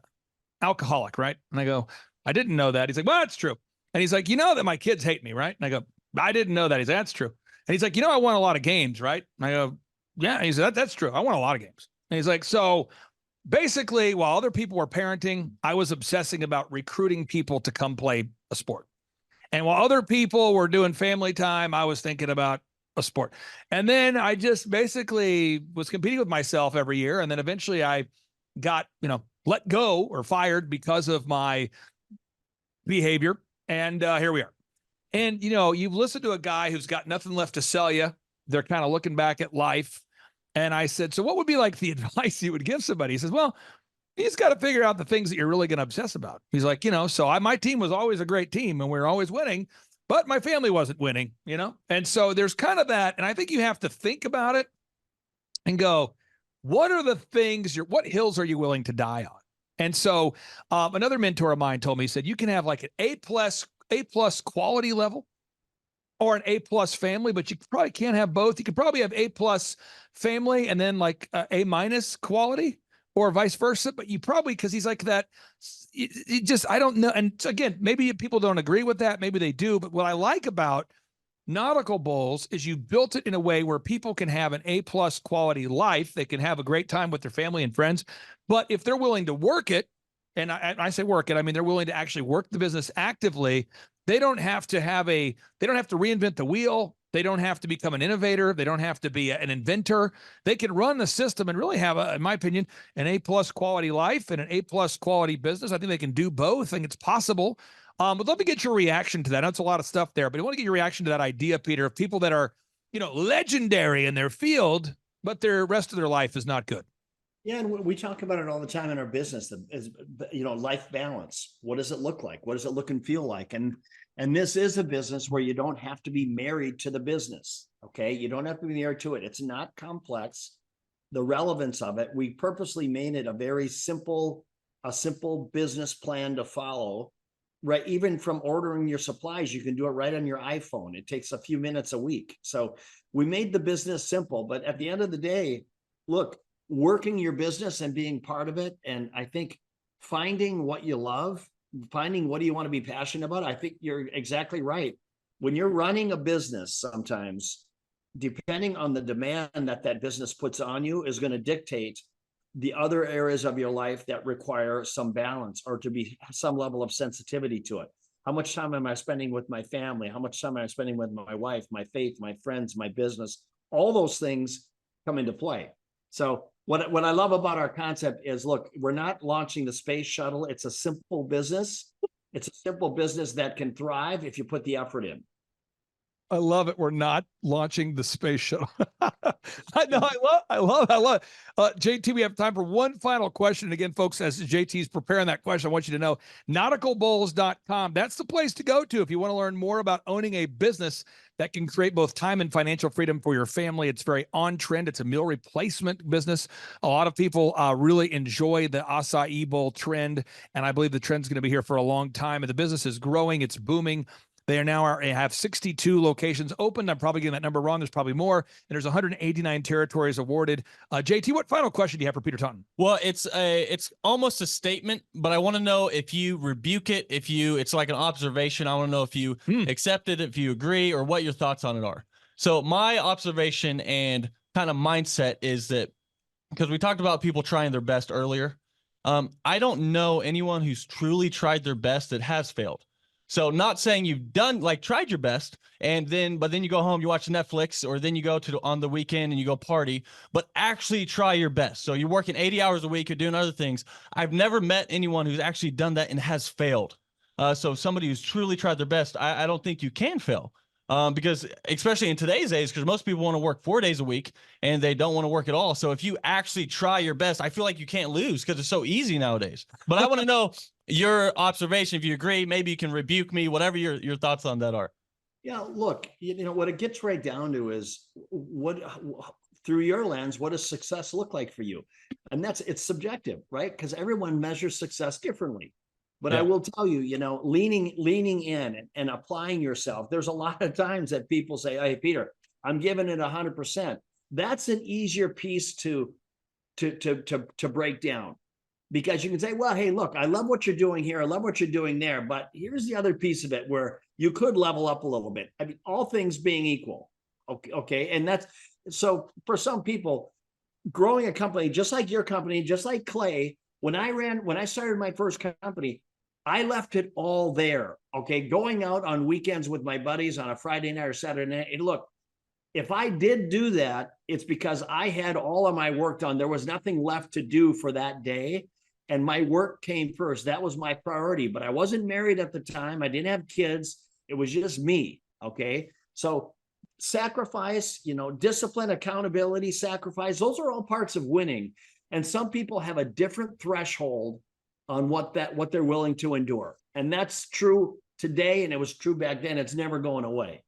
alcoholic, right? And I go, I didn't know that. He's like, well, that's true. And he's like, you know that my kids hate me, right? And I go, I didn't know that. He's like, that's true. And he's like, I won a lot of games, right? And I go, yeah. And he said, that's true. I won a lot of games. And he's like, so basically, while other people were parenting, I was obsessing about recruiting people to come play a sport. And while other people were doing family time, I was thinking about a sport. And then I just basically was competing with myself every year. And then eventually I got, let go or fired because of my behavior. And here we are. And, you've listened to a guy who's got nothing left to sell you. They're kind of looking back at life. And I said, so what would be like the advice you would give somebody? He says, well, you just got to figure out the things that you're really going to obsess about. He's like, my team was always a great team and we were always winning, but my family wasn't winning, And so there's kind of that. And I think you have to think about it and go, what are the things what hills are you willing to die on? And so another mentor of mine told me, he said, you can have like an A+ quality level or an A+ family, but you probably can't have both. You could probably have A+ family and then like A- quality or vice versa. But you probably, because he's like that, I don't know. And again, maybe people don't agree with that. Maybe they do. But what I like about Nautical Bowls is you built it in a way where people can have an A+ quality life. They can have a great time with their family and friends. But if they're willing to work it, and I say work it, I mean, they're willing to actually work the business actively. They don't have to reinvent the wheel. They don't have to become an innovator. They don't have to be an inventor. They can run the system and really have, in my opinion, an A+ quality life and an A+ quality business. I think they can do both. I think it's possible. But let me get your reaction to that. That's a lot of stuff there, but I want to get your reaction to that idea, Peter, of people that are, legendary in their field, but their rest of their life is not good. Yeah, and we talk about it all the time in our business. Life balance. What does it look like? What does it look and feel like? And this is a business where you don't have to be married to the business. Okay, you don't have to be married to it. It's not complex. The relevance of it, we purposely made it a simple business plan to follow. Right, even from ordering your supplies, you can do it right on your iPhone. It takes a few minutes a week. So we made the business simple, but at the end of the day, look, working your business and being part of it. And I think finding what you love, finding what do you want to be passionate about. I think you're exactly right. When you're running a business, sometimes depending on the demand that business puts on you is going to dictate the other areas of your life that require some balance or to be some level of sensitivity to it. How much time am I spending with my family? How much time am I spending with my wife, my faith, my friends, my business? All those things come into play. So what I love about our concept is, look, we're not launching the space shuttle. It's a simple business. It's a simple business that can thrive if you put the effort in. I love it. We're not launching the space shuttle. I know. I love it. JT, we have time for one final question. And again, folks, as JT's preparing that question, I want you to know nauticalbowls.com. That's the place to go to if you want to learn more about owning a business that can create both time and financial freedom for your family. It's very on trend. It's a meal replacement business. A lot of people really enjoy the acai bowl trend, and I believe the trend's going to be here for a long time. And the business is growing. It's booming. They are now have 62 locations open. I'm probably getting that number wrong. There's probably more. And there's 189 territories awarded. JT, what final question do you have for Peter Taunton? Well, it's almost a statement, but I want to know if you rebuke it, it's like an observation. I want to know if you accept it, if you agree, or what your thoughts on it are. So my observation and kind of mindset is that, because we talked about people trying their best earlier, I don't know anyone who's truly tried their best that has failed. So not saying you've tried your best but then you go home, you watch Netflix, or then you go on the weekend and you go party, but actually try your best. So you're working 80 hours a week, you're doing other things. I've never met anyone who's actually done that and has failed. So somebody who's truly tried their best, I don't think you can fail. Because especially in today's days, because most people want to work 4 days a week and they don't want to work at all. So if you actually try your best, I feel like you can't lose because it's so easy nowadays. But I want to know your observation. If you agree, maybe you can rebuke me, whatever your thoughts on that are. Yeah, look, what it gets right down to is through your lens, what does success look like for you? And it's subjective, right? Because everyone measures success differently. But I will tell you, leaning in and applying yourself. There's a lot of times that people say, "Hey, Peter, I'm giving it 100%." That's an easier piece to break down, because you can say, "Well, hey, look, I love what you're doing here. I love what you're doing there. But here's the other piece of it where you could level up a little bit." I mean, all things being equal, okay, and that's so for some people, growing a company just like your company, just like Clay. When I started my first company, I left it all there. Okay. Going out on weekends with my buddies on a Friday night or Saturday night. And look, if I did do that, it's because I had all of my work done. There was nothing left to do for that day. And my work came first. That was my priority. But I wasn't married at the time. I didn't have kids. It was just me. Okay. So sacrifice, discipline, accountability, sacrifice, those are all parts of winning. And some people have a different threshold on what they're willing to endure. And that's true today. And it was true back then. It's never going away.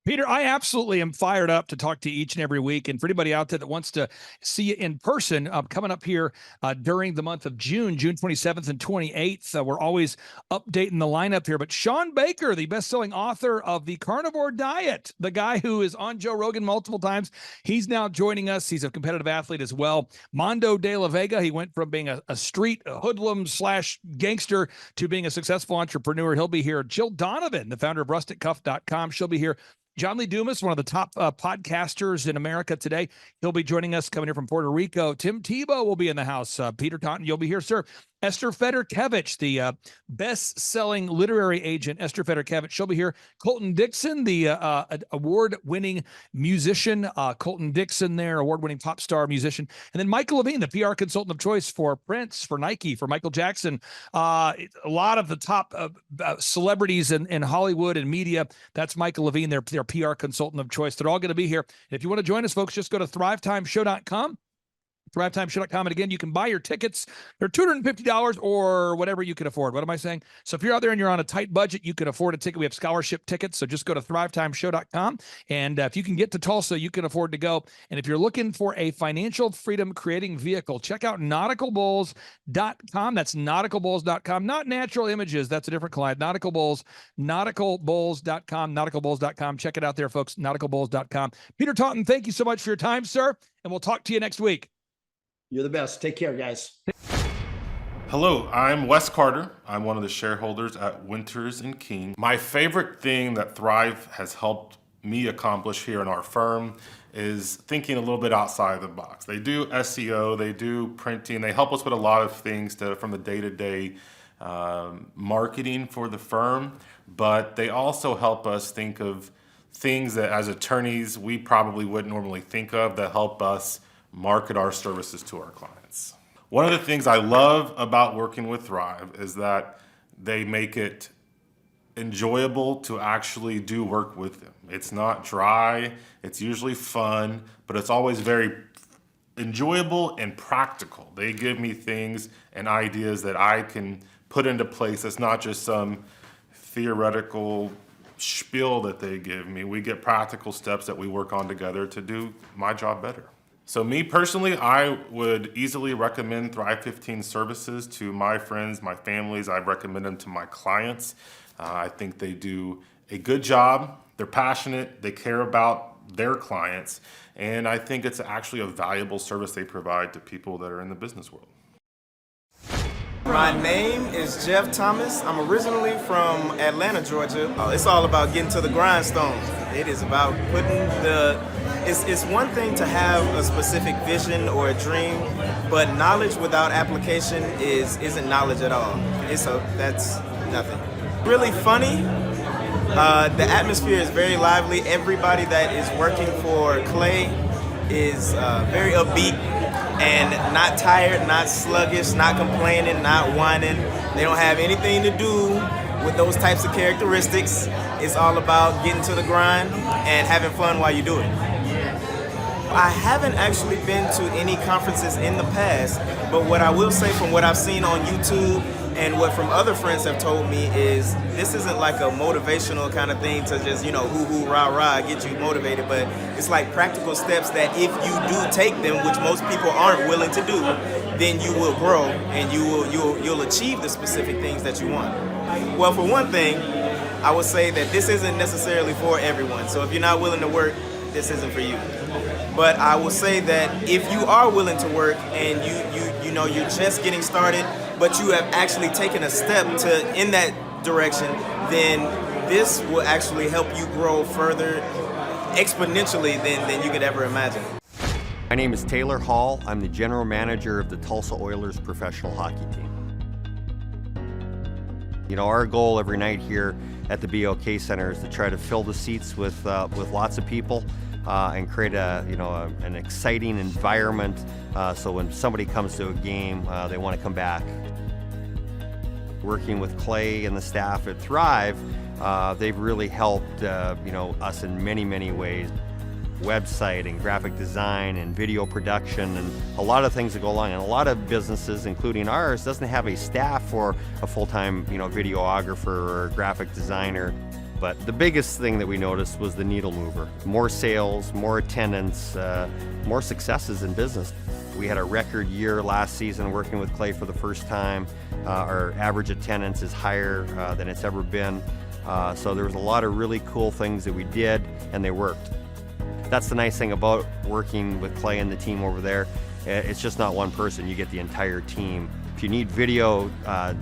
Peter, I absolutely am fired up to talk to you each and every week. And for anybody out there that wants to see you in person, coming up here during the month of June 27th and 28th, we're always updating the lineup here. But Sean Baker, the best-selling author of The Carnivore Diet, the guy who is on Joe Rogan multiple times, he's now joining us. He's a competitive athlete as well. Mondo de la Vega, he went from being a street hoodlum / gangster to being a successful entrepreneur. He'll be here. Jill Donovan, the founder of rusticcuff.com, she'll be here. John Lee Dumas, one of the top podcasters in America today. He'll be joining us coming here from Puerto Rico. Tim Tebow will be in the house. Peter Taunton, you'll be here, sir. Esther Federkevich, the best-selling literary agent, Esther Federkevich, she'll be here. Colton Dixon, the award-winning musician, Colton Dixon there, award-winning pop star musician. And then Michael Levine, the PR consultant of choice for Prince, for Nike, for Michael Jackson. A lot of the top celebrities in Hollywood and media, that's Michael Levine, their PR consultant of choice. They're all going to be here. And if you want to join us, folks, just go to thrivetimeshow.com. thrivetimeshow.com. And again, you can buy your tickets. They're $250 or whatever you can afford. What am I saying? So if you're out there and you're on a tight budget, you can afford a ticket. We have scholarship tickets. So just go to thrivetimeshow.com. And if you can get to Tulsa, you can afford to go. And if you're looking for a financial freedom creating vehicle, check out nauticalbulls.com. That's nauticalbulls.com. Not Natural Images. That's a different client. Nauticalbulls.com. Nauticalbulls.com. Check it out there, folks. Nauticalbulls.com. Peter Taunton, thank you so much for your time, sir. And we'll talk to you next week. You're the best. Take care, guys. Hello, I'm Wes Carter. I'm one of the shareholders at Winters & King. My favorite thing that Thrive has helped me accomplish here in our firm is thinking a little bit outside the box. They do SEO, they do printing, they help us with a lot of things from the day-to-day marketing for the firm, but they also help us think of things that as attorneys we probably wouldn't normally think of that help us market our services to our clients. One of the things I love about working with Thrive is that they make it enjoyable to actually do work with them. It's not dry, it's usually fun, but it's always very enjoyable and practical. They give me things and ideas that I can put into place. It's not just some theoretical spiel that they give me. We get practical steps that we work on together to do my job better. So me personally, I would easily recommend Thrive 15 services to my friends, my families. I recommend them to my clients. I think they do a good job. They're passionate. They care about their clients. And I think it's actually a valuable service they provide to people that are in the business world. My name is Jeff Thomas. I'm originally from Atlanta, Georgia. It's all about getting to the grindstone. It is about putting it's one thing to have a specific vision or a dream, but knowledge without application isn't knowledge at all. That's nothing. Really funny. The atmosphere is very lively. Everybody that is working for Clay is very upbeat and not tired, not sluggish, not complaining, not whining. They don't have anything to do with those types of characteristics. It's all about getting to the grind and having fun while you do it. I haven't actually been to any conferences in the past, but what I will say from what I've seen on YouTube and what from other friends have told me is this isn't like a motivational kind of thing to just, hoo-hoo, rah-rah, get you motivated, but it's like practical steps that if you do take them, which most people aren't willing to do, then you will grow and you'll achieve the specific things that you want. Well, for one thing, I would say that this isn't necessarily for everyone. So if you're not willing to work, this isn't for you. But I will say that if you are willing to work and you're just getting started, but you have actually taken a step in that direction, then this will actually help you grow further exponentially than you could ever imagine. My name is Taylor Hall. I'm the general manager of the Tulsa Oilers professional hockey team. Our goal every night here at the BOK Center is to try to fill the seats with lots of people and create an exciting environment so when somebody comes to a game, they want to come back. Working with Clay and the staff at Thrive, they've really helped us in many, many ways. Website and graphic design and video production and a lot of things that go along. And a lot of businesses, including ours, doesn't have a staff or a full-time videographer or graphic designer. But the biggest thing that we noticed was the needle mover. More sales, more attendance, more successes in business. We had a record year last season working with Clay for the first time. Our average attendance is higher than it's ever been. So there was a lot of really cool things that we did and they worked. That's the nice thing about working with Clay and the team over there. It's just not one person, you get the entire team. If you need video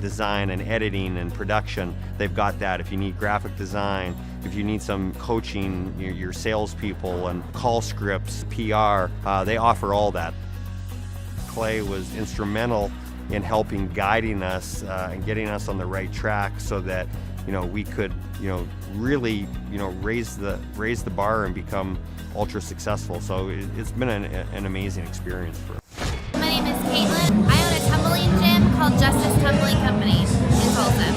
design and editing and production, they've got that. If you need graphic design, if you need some coaching, your salespeople and call scripts, PR, they offer all that. Clay was instrumental in helping guiding us and getting us on the right track so that we could really raise the bar and become ultra successful. So it's been an amazing experience for us. My name is Caitlin. I own a tumbling gym called Justice Tumbling Company in Tulsa.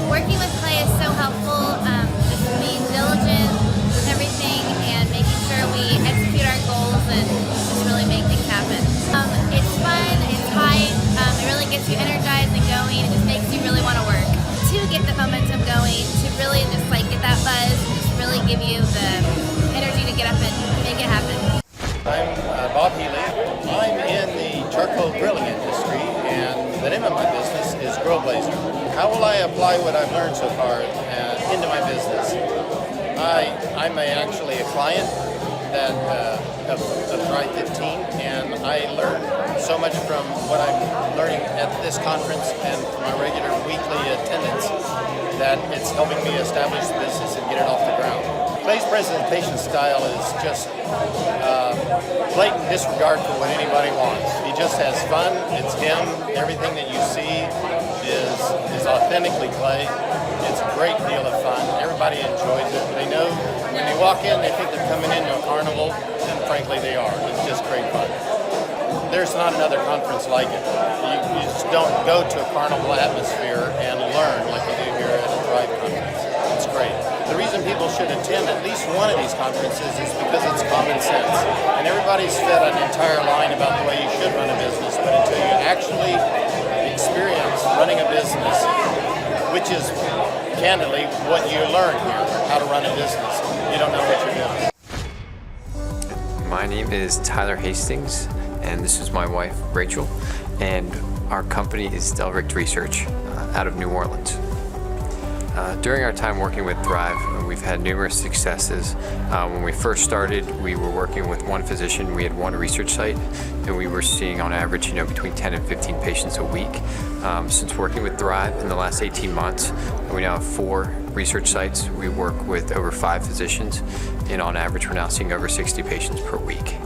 Working with Clay is so helpful, just being diligent with everything and making sure we execute our goals and just really make things happen. It's fun, it's tight, it really gets you energized and going, it just makes you really want to work. To get the momentum going, to really just get that buzz, just really give you the energy to get up and make it happen. I'm Bob Healy. I'm in the charcoal grilling industry, and the name of my business is Grill Blazer. How will I apply what I've learned so far into my business? I'm actually a client of Thrive 15, and I learn so much from what I'm learning at this conference and from my regular weekly attendance that it's helping me establish the business and get it off the ground. Clay's presentation style is just blatant disregard for what anybody wants. He just has fun. It's him. Everything that you see is authentically Clay. It's a great deal of fun. Everybody enjoys it. They know when they walk in, they think they're coming into a carnival, and frankly, they are. It's just great fun. There's not another conference like it. You just don't go to a carnival atmosphere and learn like you do here at a Thrive conference. It's great. The reason people should attend at least one of these conferences is because it's common sense. And everybody's fed an entire line about the way you should run a business, but until you actually experience running a business, which is candidly what you learn here, how to run a business, you don't know what you're doing. My name is Tyler Hastings, and this is my wife, Rachel, and our company is Delricht Research out of New Orleans. During our time working with Thrive, we've had numerous successes. When we first started, we were working with one physician. We had one research site, and we were seeing on average, between 10 and 15 patients a week. Since working with Thrive in the last 18 months, we now have 4 research sites. We work with over 5 physicians, and on average, we're now seeing over 60 patients per week.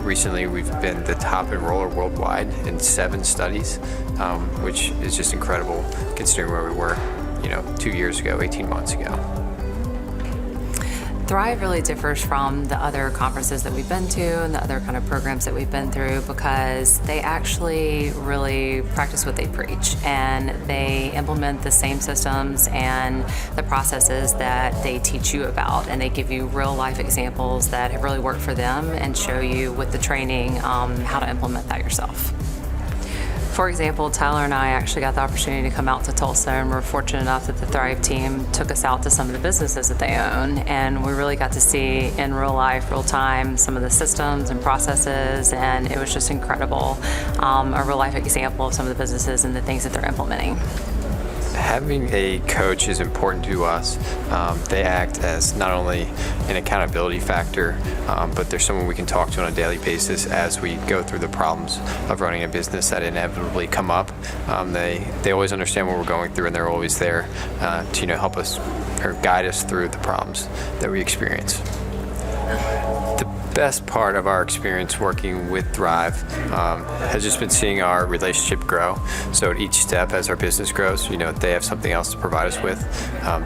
Recently, we've been the top enroller worldwide in 7 studies, which is just incredible considering where we were 2 years ago, 18 months ago. Thrive really differs from the other conferences that we've been to and the other kind of programs that we've been through because they actually really practice what they preach, and they implement the same systems and the processes that they teach you about, and they give you real life examples that have really worked for them and show you with the training how to implement that yourself. For example, Tyler and I actually got the opportunity to come out to Tulsa, and we're fortunate enough that the Thrive team took us out to some of the businesses that they own, and we really got to see in real life, real time, some of the systems and processes, and it was just incredible. A real life example of some of the businesses and the things that they're implementing. Having a coach is important to us. They act as not only an accountability factor, but they're someone we can talk to on a daily basis as we go through the problems of running a business that inevitably come up. They always understand what we're going through, and they're always there to help us or guide us through the problems that we experience. The best part of our experience working with Thrive has just been seeing our relationship grow. So at each step as our business grows, they have something else to provide us with.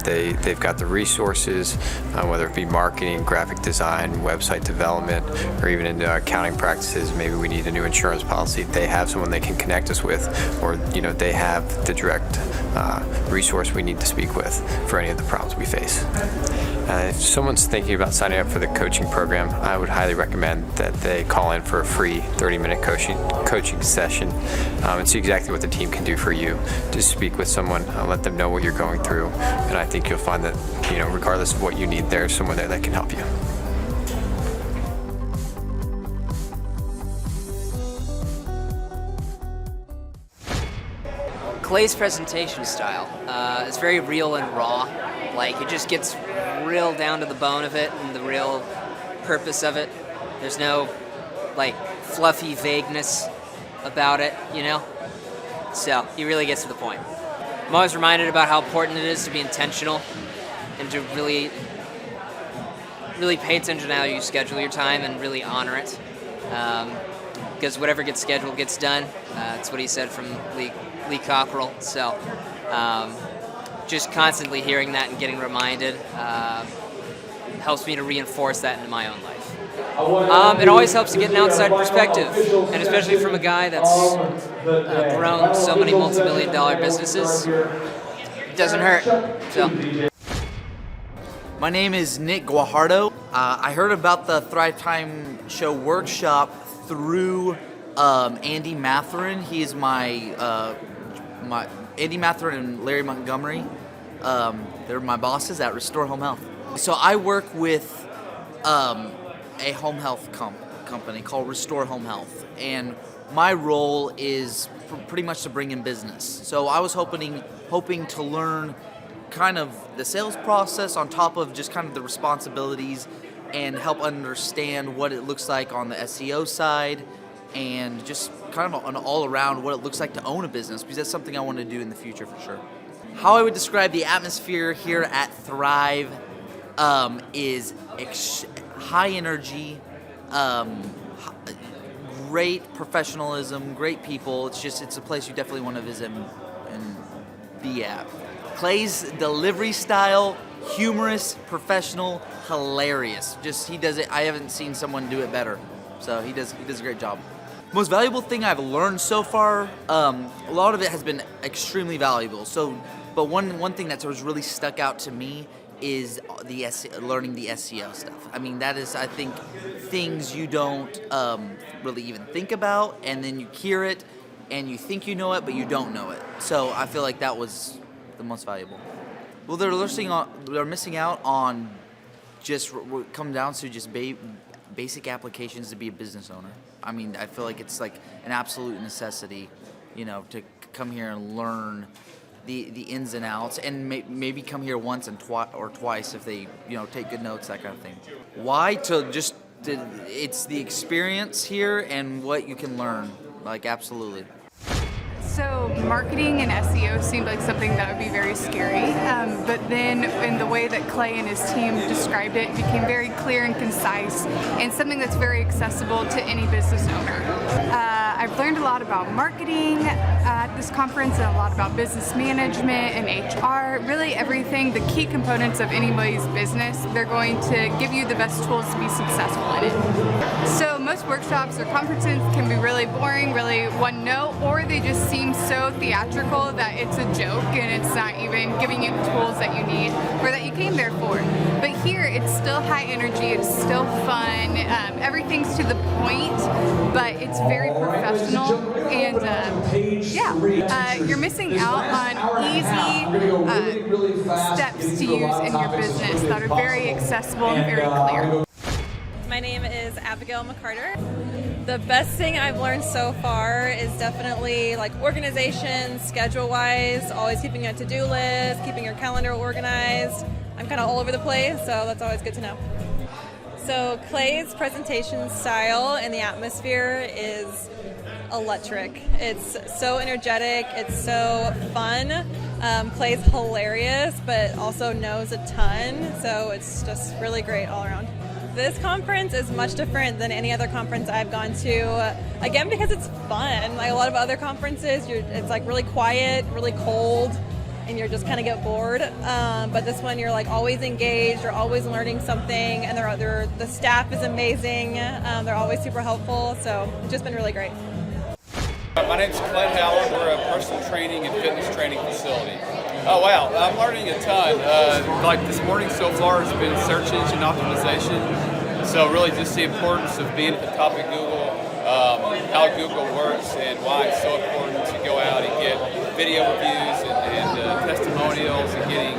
They've got the resources, whether it be marketing, graphic design, website development, or even into accounting practices. Maybe we need a new insurance policy. They have someone they can connect us with, or they have the direct resource we need to speak with for any of the problems we face. If someone's thinking about signing up for the coaching program, I would highly recommend that they call in for a free 30-minute coaching session and see exactly what the team can do for you. Just speak with someone, let them know what you're going through, and I think you'll find that, regardless of what you need, there's someone there that can help you. Clay's presentation style is very real and raw. Like, it just gets real down to the bone of it and the real purpose of it. There's no, fluffy vagueness about it, So, he really gets to the point. I'm always reminded about how important it is to be intentional and to really pay attention to how you schedule your time and really honor it. Because whatever gets scheduled gets done. That's what he said from Lee Cockrell. So, just constantly hearing that and getting reminded helps me to reinforce that into my own life. It always helps to get an outside perspective, and especially from a guy that's grown so many multi-million-dollar businesses. It doesn't hurt. So. My name is Nick Guajardo. I heard about the Thrive Time Show workshop through Andy Matherin. He is my Andy Matherin and Larry Montgomery. They're my bosses at Restore Home Health. So I work with a home health company called Restore Home Health, and my role is pretty much to bring in business. So I was hoping to learn kind of the sales process on top of just kind of the responsibilities, and help understand what it looks like on the SEO side, and just kind of an all around what it looks like to own a business, because that's something I want to do in the future for sure. How I would describe the atmosphere here at Thrive is high energy, great professionalism, great people. It's a place you definitely want to visit and be at. Clay's delivery style, humorous, professional, hilarious. He does it. I haven't seen someone do it better. So he does a great job. Most valuable thing I've learned so far, a lot of it has been extremely valuable. But one thing that's always really stuck out to me is learning the SEO stuff. I mean, that is, I think, things you don't really even think about, and then you hear it, and you think you know it, but you don't know it. So I feel like that was the most valuable. Well, they're missing out on just what comes down to just basic applications to be a business owner. I mean, I feel like it's like an absolute necessity, to come here and learn the ins and outs, and maybe come here once or twice if they take good notes, that kind of thing. Why? It's the experience here and what you can learn, absolutely. So marketing and SEO seemed like something that would be very scary, but then in the way that Clay and his team described it, it became very clear and concise, and something that's very accessible to any business owner. I've learned a lot about marketing at this conference and a lot about business management and HR, really everything, the key components of anybody's business. They're going to give you the best tools to be successful in it. So most workshops or conferences can be really boring, really one note, or they just seem so theatrical that it's a joke and it's not even giving you the tools that you need or that you came there for. But here it's still high energy, it's still fun, everything's to the point, but it's very professional, and you're missing out on easy steps to use in your business that are very accessible and very clear. My name is Abigail McCarter. The best thing I've learned so far is definitely like organization, schedule-wise, always keeping a to-do list, keeping your calendar organized. I'm kind of all over the place, so that's always good to know. So Clay's presentation style and the atmosphere is electric. It's so energetic, it's so fun. Clay's hilarious, but also knows a ton, so it's just really great all around. This conference is much different than any other conference I've gone to, again, because it's fun. Like a lot of other conferences, it's like really quiet, really cold, and you're just kind of get bored. But this one, you're like always engaged, you're always learning something, and the staff is amazing. They're always super helpful, so it's just been really great. My name's Clint Howland. We're a personal training and fitness training facility. Oh wow, I'm learning a ton. Like this morning so far has been search engine optimization. So really just the importance of being at the top of Google, how Google works and why it's so important to go out and get video reviews and testimonials and getting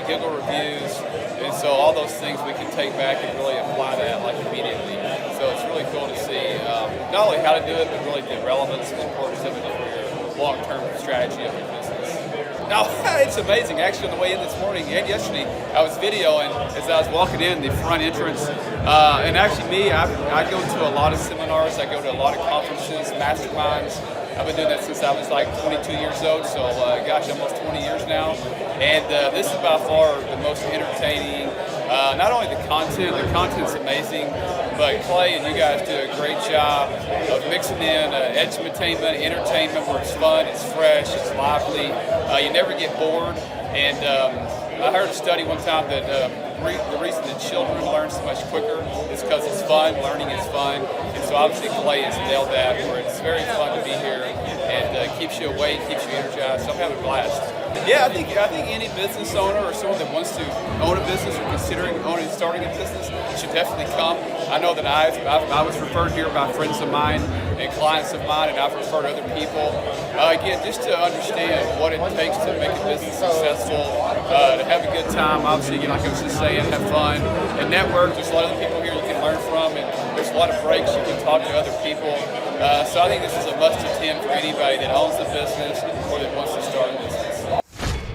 Google reviews. And so all those things we can take back and really apply that like immediately. So it's really cool to see not only how to do it, but really the relevance and importance of it for your long-term strategy of your business. Now, it's amazing. Actually, on the way in this morning and yesterday, I was videoing as I was walking in the front entrance. And actually, I go to a lot of seminars. I go to a lot of conferences, masterminds. I've been doing that since I was like 22 years old. So, gosh, almost 20 years now. And this is by far the most entertaining. Not only the content's amazing, but Clay and you guys do a great job of mixing in edutainment, entertainment where it's fun, it's fresh, it's lively. You never get bored. And I heard a study one time that the reason that children learn so much quicker is because it's fun, learning is fun. And so obviously Clay has nailed that, where it's very fun to be here and keeps you awake, keeps you energized. So I'm having a blast. Yeah, I think any business owner or someone that wants to own a business or considering starting a business should definitely come. I know that I was referred here by friends of mine and clients of mine, and I've referred other people. Again, just to understand what it takes to make a business successful, to have a good time, obviously, again, like I was just saying, have fun, and network. There's a lot of people here you can learn from, and there's a lot of breaks you can talk to other people. So I think this is a must-attend for anybody that owns a business or that wants to start a business.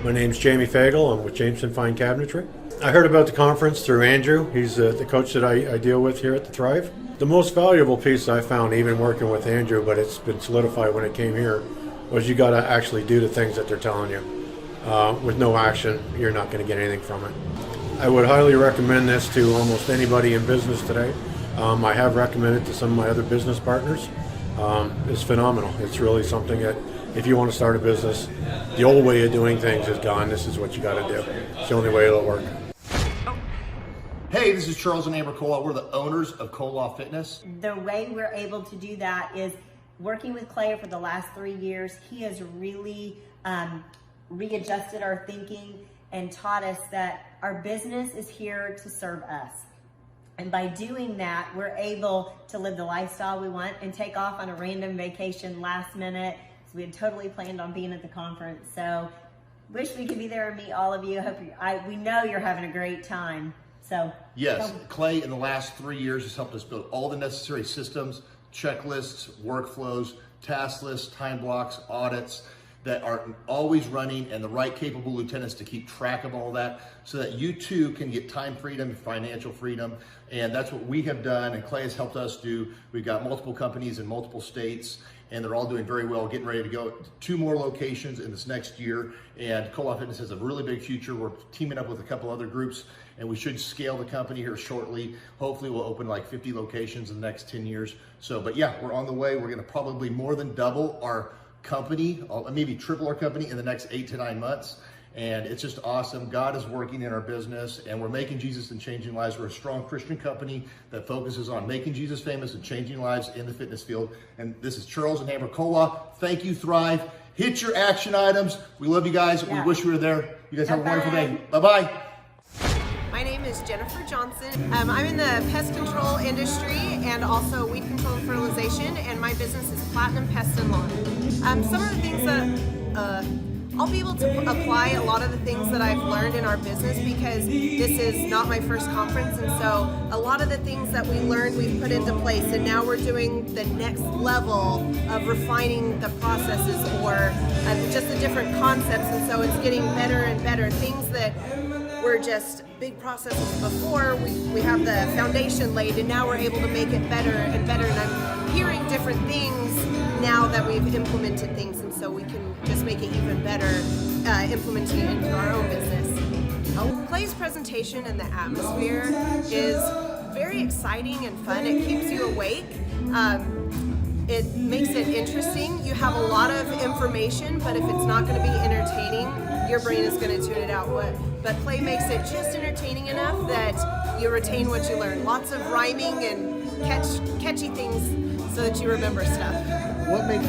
My name's Jamie Fagel. I'm with Jameson Fine Cabinetry. I heard about the conference through Andrew. He's the coach that I deal with here at the Thrive. The most valuable piece I found, even working with Andrew, but it's been solidified when it came here, was you got to actually do the things that they're telling you. With no action, you're not going to get anything from it. I would highly recommend this to almost anybody in business today. I have recommended to some of my other business partners. It's phenomenal. It's really something that if you want to start a business, the old way of doing things is gone. This is what you got to do. It's the only way it'll work. Hey, this is Charles and Amber Koloff. We're the owners of Koloff Fitness. The way we're able to do that is working with Clay for the last 3 years. He has really readjusted our thinking and taught us that our business is here to serve us. And by doing that, we're able to live the lifestyle we want and take off on a random vacation last minute. So we had totally planned on being at the conference. So wish we could be there and meet all of you. We know you're having a great time. So yes, Clay in the last 3 years has helped us build all the necessary systems, checklists, workflows, task lists, time blocks, audits. that are always running and the right capable lieutenants to keep track of all that so that you too can get time freedom, financial freedom. And that's what we have done, and Clay has helped us do. We've got multiple companies in multiple states, and they're all doing very well, getting ready to go 2 more locations in this next year. And Cola Fitness has a really big future. We're teaming up with a couple other groups, and we should scale the company here shortly. Hopefully we'll open like 50 locations in the next 10 years. So, but yeah, we're on the way. We're gonna probably more than double our company, maybe triple our company in the next 8 to 9 months. And it's just awesome. God is working in our business, and we're making Jesus and changing lives. We're a strong Christian company that focuses on making Jesus famous and changing lives in the fitness field. And this is Charles and Amber Cola. Thank you, Thrive. Hit your action items. We love you guys. We wish we were there. You guys have a wonderful day. Bye-bye. My name is Jennifer Johnson. I'm in the pest control industry and also weed control and fertilization, and my business is Platinum Pest and Lawn. Some of the things that I'll be able to apply a lot of the things that I've learned in our business because this is not my first conference, and so a lot of the things that we learned we've put into place, and now we're doing the next level of refining the processes or just the different concepts, and so it's getting better and better. Things that were just big processes before, we have the foundation laid, and now we're able to make it better and better, and I'm hearing different things now that we've implemented things, and so we can just make it even better implementing it into our own business. Clay's presentation and the atmosphere is very exciting and fun. It keeps you awake. It makes it interesting. You have a lot of information, but if it's not going to be entertaining, your brain is going to tune it out. But Clay makes it just entertaining enough that you retain what you learn. Lots of rhyming and catchy things so that you remember stuff. What makes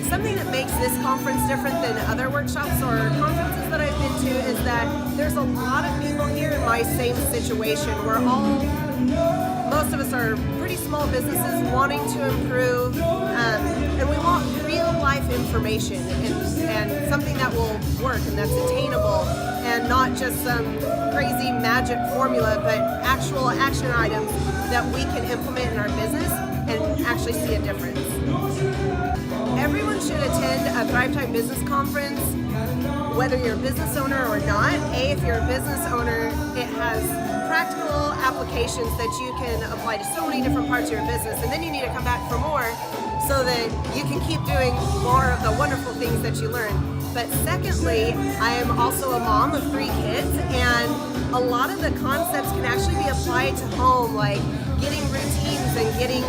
Something that makes this conference different than other workshops or conferences that I've been to is that there's a lot of people here in my same situation. Most of us are pretty small businesses wanting to improve, and we want real life information and something that will work and that's attainable and not just some crazy magic formula, but actual action items that we can implement in our business and actually see a difference. Everyone should attend a Thrive Time Business Conference, whether you're a business owner or not. If you're a business owner, it has practical applications that you can apply to so many different parts of your business, and then you need to come back for more so that you can keep doing more of the wonderful things that you learn. But secondly, I am also a mom of 3 kids, and a lot of the concepts can actually be applied to home, like getting routines and getting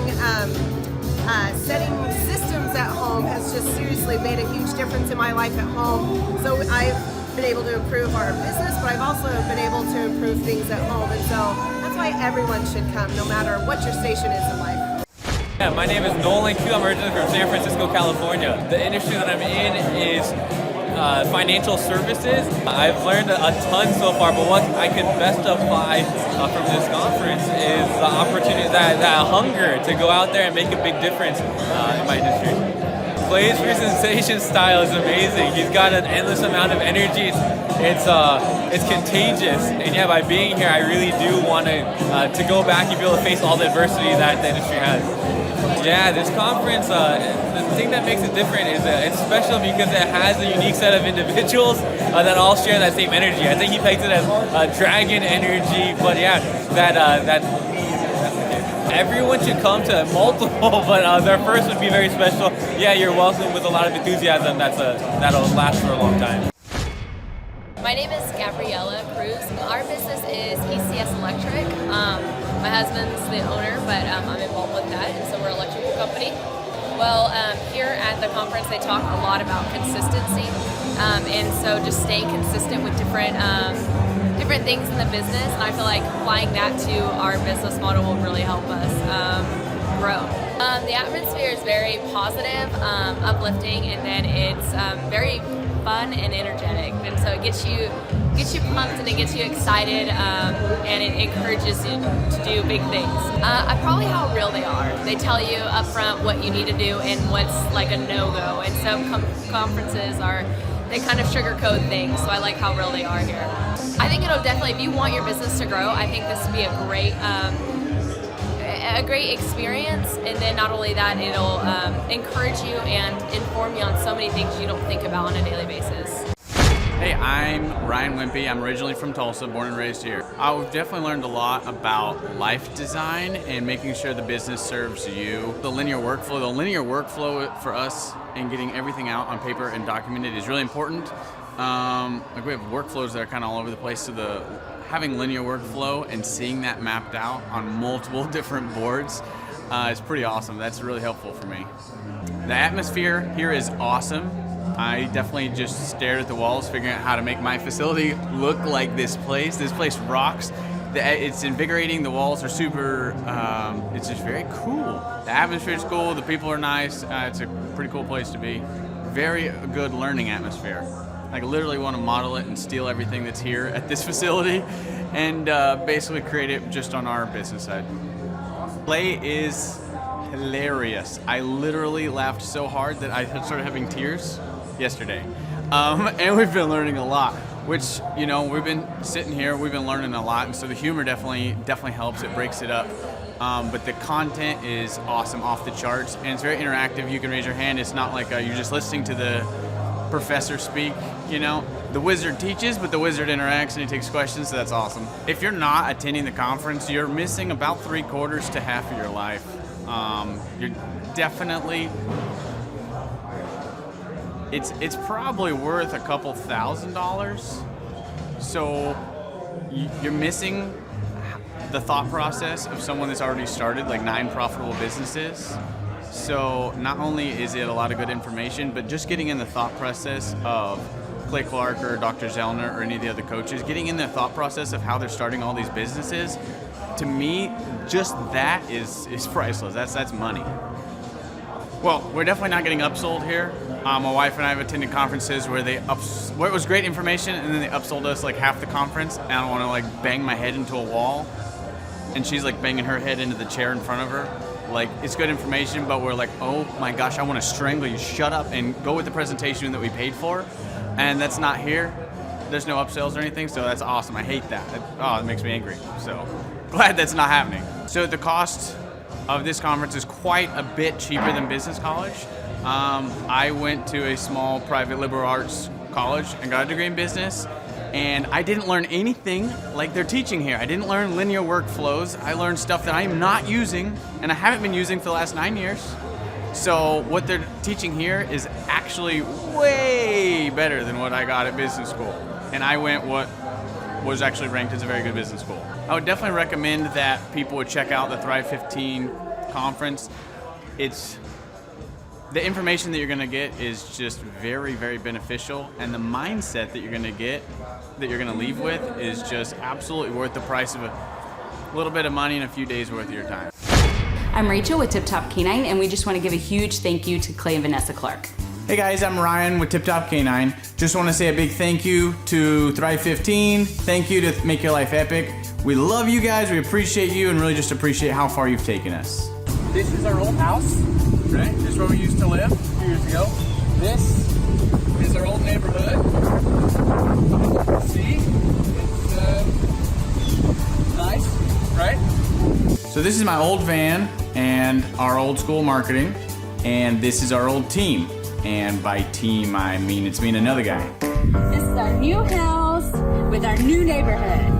setting systems at home has just seriously made a huge difference in my life at home. So I've been able to improve our business, but I've also been able to improve things at home, and so that's why everyone should come, no matter what your station is in life. Yeah, my name is Nolan Q. I'm originally from San Francisco, California. The industry that I'm in is financial services. I've learned a ton so far, but what I can best apply from this conference is the opportunity, that hunger to go out there and make a big difference in my industry. Clay's presentation style is amazing. He's got an endless amount of energy. It's contagious, and yeah, by being here, I really do want to go back and be able to face all the adversity that the industry has. Yeah, this conference, the thing that makes it different is it's special because it has a unique set of individuals that all share that same energy. I think he pegs it as dragon energy, but yeah, everyone should come to multiple, but their first would be very special. Yeah, you're welcome with a lot of enthusiasm. That'll last for a long time. My name is Gabriella Cruz. Our business is ECS Electric. My husband's the owner, but I'm involved with that, and so we're an electrical company. Well, here at the conference, they talk a lot about consistency, and so just staying consistent with different things in the business, and I feel like applying that to our business model will really help us grow. The atmosphere is very positive, uplifting, and then it's very fun and energetic, and so it gets you pumped and it gets you excited, and it encourages you to do big things. Probably how real they are. They tell you up front what you need to do and what's like a no-go, and some conferences they kind of sugarcoat things, so I like how real they are here. I think it'll definitely, if you want your business to grow, I think this would be a great a great experience, and then not only that, it'll encourage you and inform you on so many things you don't think about on a daily basis. Hey, I'm Ryan Wimpy. I'm originally from Tulsa, born and raised here. I've definitely learned a lot about life design and making sure the business serves you. The linear workflow for us and getting everything out on paper and documented is really important. Like we have workflows that are kind of all over the place, so having linear workflow and seeing that mapped out on multiple different boards is pretty awesome. That's really helpful for me. The atmosphere here is awesome. I definitely just stared at the walls figuring out how to make my facility look like this place. This place rocks. It's invigorating. The walls are super, it's just very cool. The atmosphere is cool. The people are nice. It's a pretty cool place to be. Very good learning atmosphere. I literally want to model it and steal everything that's here at this facility and basically create it just on our business side. Clay is hilarious. I literally laughed so hard that I started having tears yesterday. And we've been learning a lot, which, you know, we've been sitting here, we've been learning a lot, and so the humor definitely helps. It breaks it up. But the content is awesome, off the charts, and it's very interactive. You can raise your hand. It's not like you're just listening to the professor speak, you know. The wizard teaches, but the wizard interacts and he takes questions, so that's awesome. If you're not attending the conference, you're missing about 3/4 to half of your life. You're definitely, it's probably worth a couple $1,000s. So you're missing the thought process of someone that's already started like 9 profitable businesses. So not only is it a lot of good information, but just getting in the thought process of Clay Clark or Dr. Zellner or any of the other coaches, getting in the thought process of how they're starting all these businesses, to me, just that is priceless. That's money. Well, we're definitely not getting upsold here. My wife and I have attended conferences where where it was great information and then they upsold us like half the conference, and I don't want to like bang my head into a wall, and she's like banging her head into the chair in front of her. Like, it's good information, but we're like, oh my gosh, I want to strangle you. Shut up and go with the presentation that we paid for. And that's not here. There's no upsells or anything, so that's awesome. I hate that. It makes me angry. So glad that's not happening. So the cost of this conference is quite a bit cheaper than business college. I went to a small private liberal arts college and got a degree in business. And I didn't learn anything like they're teaching here. I didn't learn linear workflows. I learned stuff that I'm not using, and I haven't been using for the last 9 years. So what they're teaching here is actually way better than what I got at business school. And I went what was actually ranked as a very good business school. I would definitely recommend that people would check out the Thrive 15 conference. The information that you're going to get is just very, very beneficial, and the mindset that you're going to get, that you're going to leave with, is just absolutely worth the price of a little bit of money and a few days worth of your time. I'm Rachel with Tip Top Canine, and we just want to give a huge thank you to Clay and Vanessa Clark. Hey guys, I'm Ryan with Tip Top Canine. Just want to say a big thank you to Thrive 15. Thank you to Make Your Life Epic. We love you guys, we appreciate you, and really just appreciate how far you've taken us. This is our old house, right? This is where we used to live a few years ago. This is our old neighborhood. See? It's nice, right? So this is my old van and our old school marketing, and this is our old team. And by team, I mean it's me and another guy. This is our new house with our new neighborhood.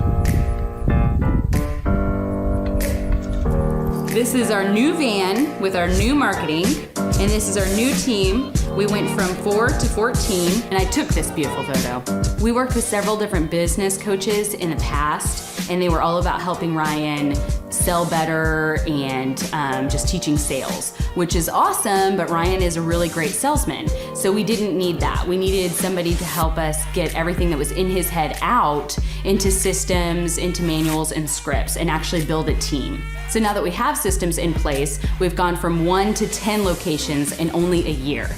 This is our new van with our new marketing, and this is our new team. We went from 4 to 14, and I took this beautiful photo. We worked with several different business coaches in the past, and they were all about helping Ryan sell better and just teaching sales, which is awesome, but Ryan is a really great salesman. So we didn't need that. We needed somebody to help us get everything that was in his head out into systems, into manuals and scripts, and actually build a team. So now that we have systems in place, we've gone from 1 to 10 locations in only a year.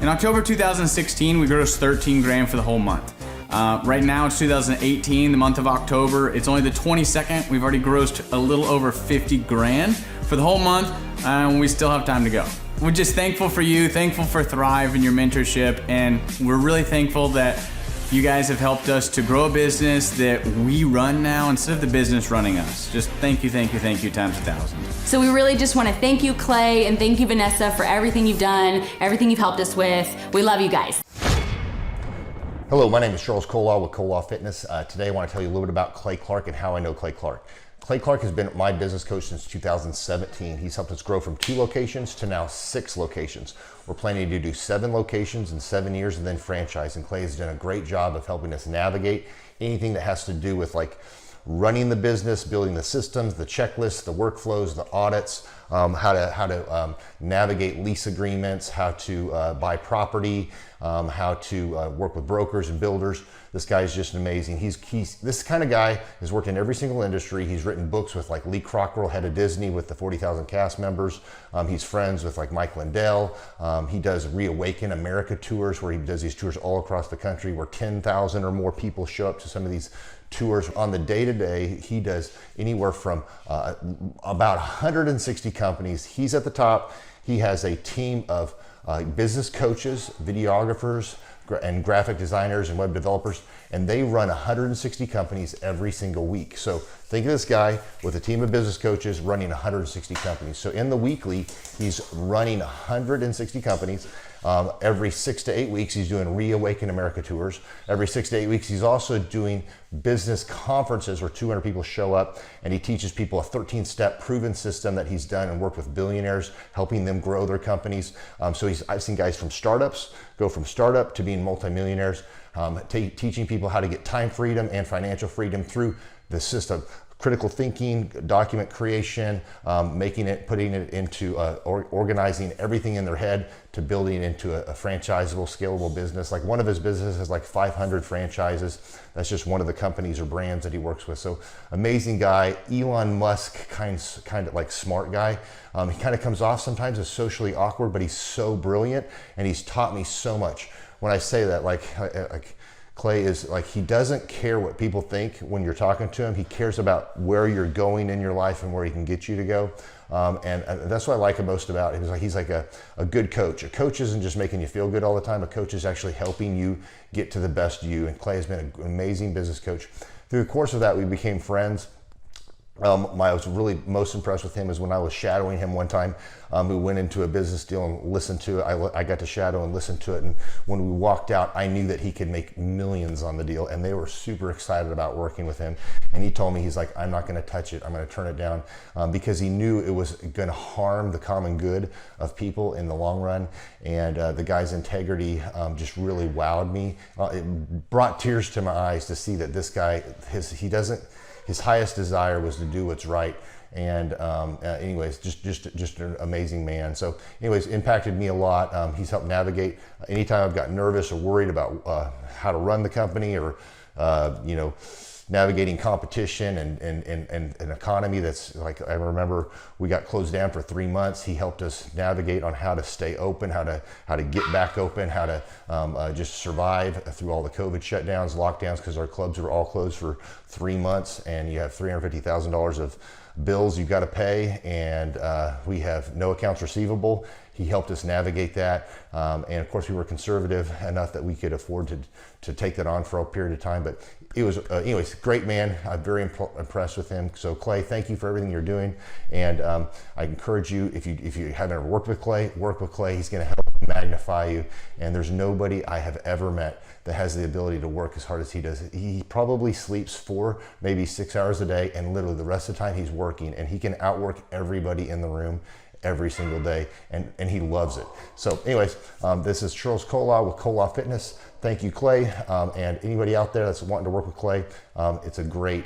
In October 2016, we grossed 13 grand for the whole month. Right now it's 2018, the month of October. It's only the 22nd. We've already grossed a little over 50 grand for the whole month, and we still have time to go. We're just thankful for you, thankful for Thrive and your mentorship, and we're really thankful that You guys have helped us to grow a business that we run now instead of the business running us. Just thank you times 1,000. So we really just want to thank you, Clay, and thank you, Vanessa, for everything you've done, everything you've helped us with. We love you guys. Hello, my name is Charles Kolaw with Kolaw Fitness. Today I want to tell you a little bit about Clay Clark and how I know Clay Clark. Clay Clark has been my business coach since 2017. He's helped us grow from 2 locations to now 6 locations. We're planning to do 7 locations in 7 years and then franchise. And Clay has done a great job of helping us navigate anything that has to do with like running the business, building the systems, the checklists, the workflows, the audits, how to navigate lease agreements, how to buy property, how to work with brokers and builders. This guy is just amazing. He's this kind of guy has worked in every single industry. He's written books with like Lee Cockrell, head of Disney, with the 40,000 cast members. He's friends with like Mike Lindell. He does Reawaken America tours where he does these tours all across the country where 10,000 or more people show up to some of these tours. On the day-to-day, he does anywhere from about 160 companies. He's at the top. He has a team of business coaches, videographers, and graphic designers and web developers, and they run 160 companies every single week. So think of this guy with a team of business coaches running 160 companies. So in the weekly, he's running 160 companies. Every 6 to 8 weeks, he's doing Reawaken America tours. Every 6 to 8 weeks, he's also doing business conferences where 200 people show up, and he teaches people a 13-step proven system that he's done and worked with billionaires, helping them grow their companies. I've seen guys from startups go from startup to being multimillionaires, teaching people how to get time freedom and financial freedom through the system. Critical thinking, document creation, putting it into organizing everything in their head to building into a franchisable, scalable business. Like one of his businesses has like 500 franchises. That's just one of the companies or brands that he works with. So amazing guy, Elon Musk kind of like smart guy. He kind of comes off sometimes as socially awkward, but he's so brilliant and he's taught me so much. When I say that, like Clay is like, he doesn't care what people think when you're talking to him. He cares about where you're going in your life and where he can get you to go. And that's what I like most about him. He's like a good coach. A coach isn't just making you feel good all the time. A coach is actually helping you get to the best you. And Clay has been an amazing business coach. Through the course of that, we became friends. I was really most impressed with him is when I was shadowing him one time. We went into a business deal and listened to it. I got to shadow and listen to it. And when we walked out, I knew that he could make millions on the deal. And they were super excited about working with him. And he told me, he's like, I'm not going to touch it. I'm going to turn it down because he knew it was going to harm the common good of people in the long run. And the guy's integrity just really wowed me. It brought tears to my eyes to see that this guy, his highest desire was to do what's right. And anyways, just an amazing man. So anyways, impacted me a lot. He's helped navigate anytime I've got nervous or worried about how to run the company or, navigating competition and an economy that's like, I remember we got closed down for 3 months. He helped us navigate on how to stay open, how to get back open, how to just survive through all the COVID shutdowns, lockdowns, because our clubs were all closed for 3 months and you have $350,000 of bills you've got to pay, and we have no accounts receivable. He helped us navigate that, and of course we were conservative enough that we could afford to take that on for a period of time. But it was, anyways, great man. I'm very impressed with him. So Clay, thank you for everything you're doing, and I encourage you, if you haven't ever worked with Clay, work with Clay. He's going to help magnify you, and there's nobody I have ever met that has the ability to work as hard as he does. He probably sleeps 4, maybe 6 hours a day, and literally the rest of the time he's working, and he can outwork everybody in the room every single day, and he loves it. So anyways, this is Charles Kolaw with Kolaw Fitness. Thank you, Clay, and anybody out there that's wanting to work with Clay, it's a great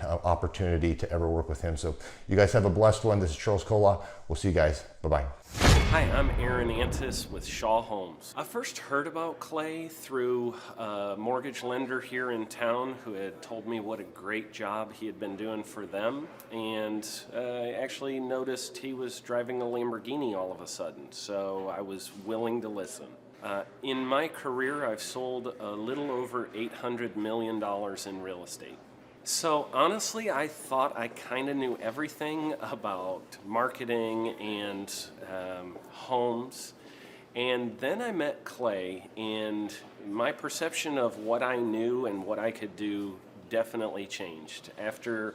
opportunity to ever work with him. So you guys have a blessed one. This is Charles Kolaw. We'll see you guys. Bye-bye. Hi, I'm Aaron Antis with Shaw Homes. I first heard about Clay through a mortgage lender here in town who had told me what a great job he had been doing for them, and I actually noticed he was driving a Lamborghini all of a sudden, so I was willing to listen. In my career, I've sold a little over $800 million in real estate. So honestly, I thought I kind of knew everything about marketing and homes. And then I met Clay, and my perception of what I knew and what I could do definitely changed. After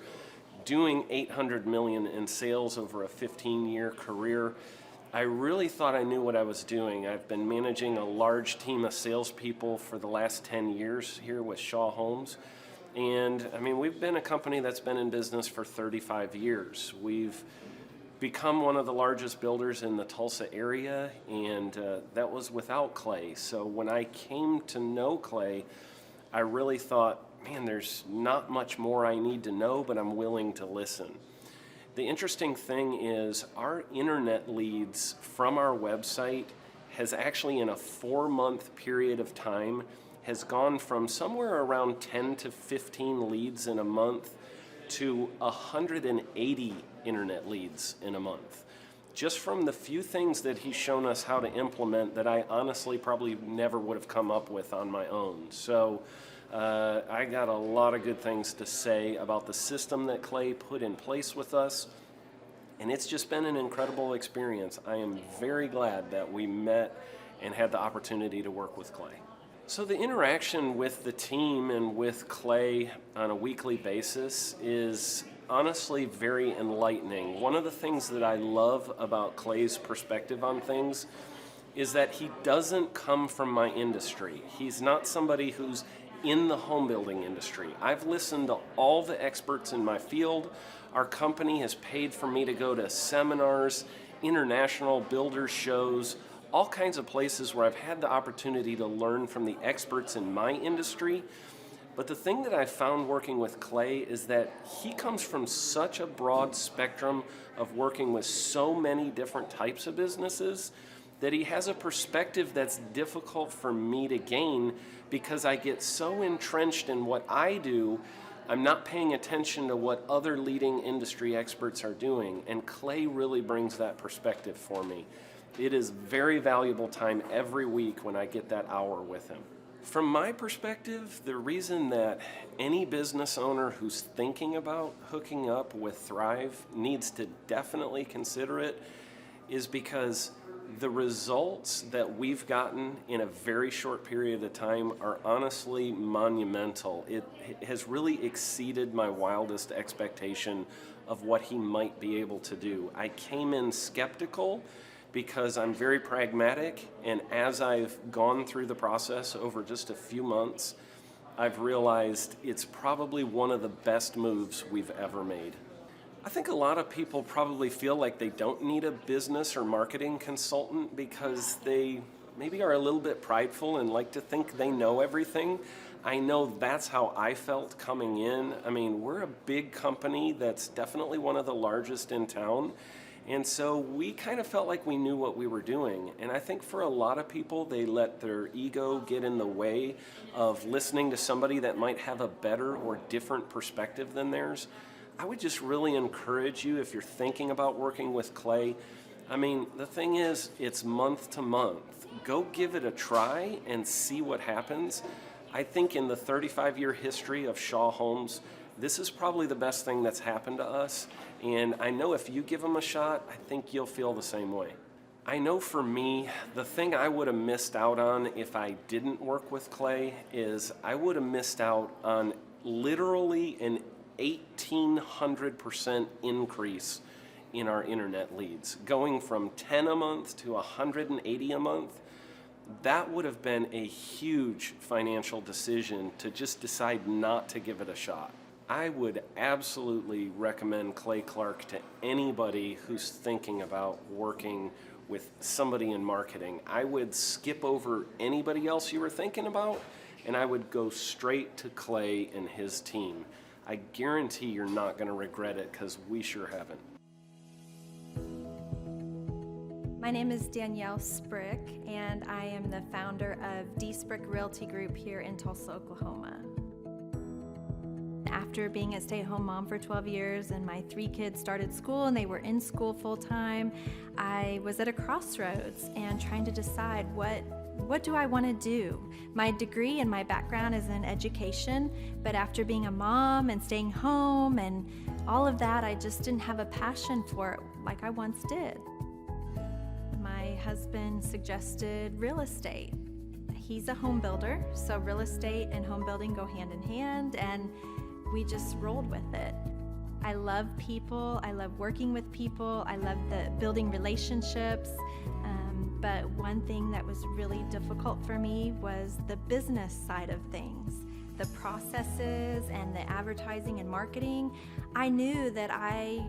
doing $800 million in sales over a 15-year career, I really thought I knew what I was doing. I've been managing a large team of salespeople for the last 10 years here with Shaw Homes. And I mean, we've been a company that's been in business for 35 years. We've become one of the largest builders in the Tulsa area, and that was without Clay. So when I came to know Clay, I really thought, man, there's not much more I need to know, but I'm willing to listen. The interesting thing is our internet leads from our website has actually, in a 4-month period of time, has gone from somewhere around 10 to 15 leads in a month to 180 internet leads in a month. Just from the few things that he's shown us how to implement that I honestly probably never would have come up with on my own. So I got a lot of good things to say about the system that Clay put in place with us, and it's just been an incredible experience. I am very glad that we met and had the opportunity to work with Clay. So the interaction with the team and with Clay on a weekly basis is honestly very enlightening. One of the things that I love about Clay's perspective on things is that he doesn't come from my industry. He's not somebody who's in the home building industry. I've listened to all the experts in my field. Our company has paid for me to go to seminars, international builder shows, all kinds of places where I've had the opportunity to learn from the experts in my industry. But the thing that I found working with Clay is that he comes from such a broad spectrum of working with so many different types of businesses that he has a perspective that's difficult for me to gain because I get so entrenched in what I do, I'm not paying attention to what other leading industry experts are doing, and Clay really brings that perspective for me. It is very valuable time every week when I get that hour with him. From my perspective, the reason that any business owner who's thinking about hooking up with Thrive needs to definitely consider it is because the results that we've gotten in a very short period of time are honestly monumental. It has really exceeded my wildest expectation of what he might be able to do. I came in skeptical because I'm very pragmatic, and as I've gone through the process over just a few months, I've realized it's probably one of the best moves we've ever made. I think a lot of people probably feel like they don't need a business or marketing consultant because they maybe are a little bit prideful and like to think they know everything. I know that's how I felt coming in. I mean, we're a big company that's definitely one of the largest in town. And so we kind of felt like we knew what we were doing. And I think for a lot of people, they let their ego get in the way of listening to somebody that might have a better or different perspective than theirs. I would just really encourage you, if you're thinking about working with Clay, I mean, the thing is, it's month to month. Go give it a try and see what happens. I think in the 35-year history of Shaw Homes, this is probably the best thing that's happened to us, and I know if you give them a shot, I think you'll feel the same way. I know for me, the thing I would have missed out on if I didn't work with Clay is I would have missed out on literally an 1,800% increase in our internet leads. Going from 10 a month to 180 a month, that would have been a huge financial decision to just decide not to give it a shot. I would absolutely recommend Clay Clark to anybody who's thinking about working with somebody in marketing. I would skip over anybody else you were thinking about, and I would go straight to Clay and his team. I guarantee you're not going to regret it because we sure haven't. My name is Danielle Sprick, and I am the founder of D Sprick Realty Group here in Tulsa, Oklahoma. After being a stay-at-home mom for 12 years and my 3 kids started school and they were in school full-time, I was at a crossroads and trying to decide what do I want to do? My degree and my background is in education, but after being a mom and staying home and all of that, I just didn't have a passion for it like I once did. my husband suggested real estate. He's a home builder, so real estate and home building go hand in hand, and we just rolled with it. I love people, I love working with people, I love the building relationships, but one thing that was really difficult for me was the business side of things. The processes and the advertising and marketing. I knew that I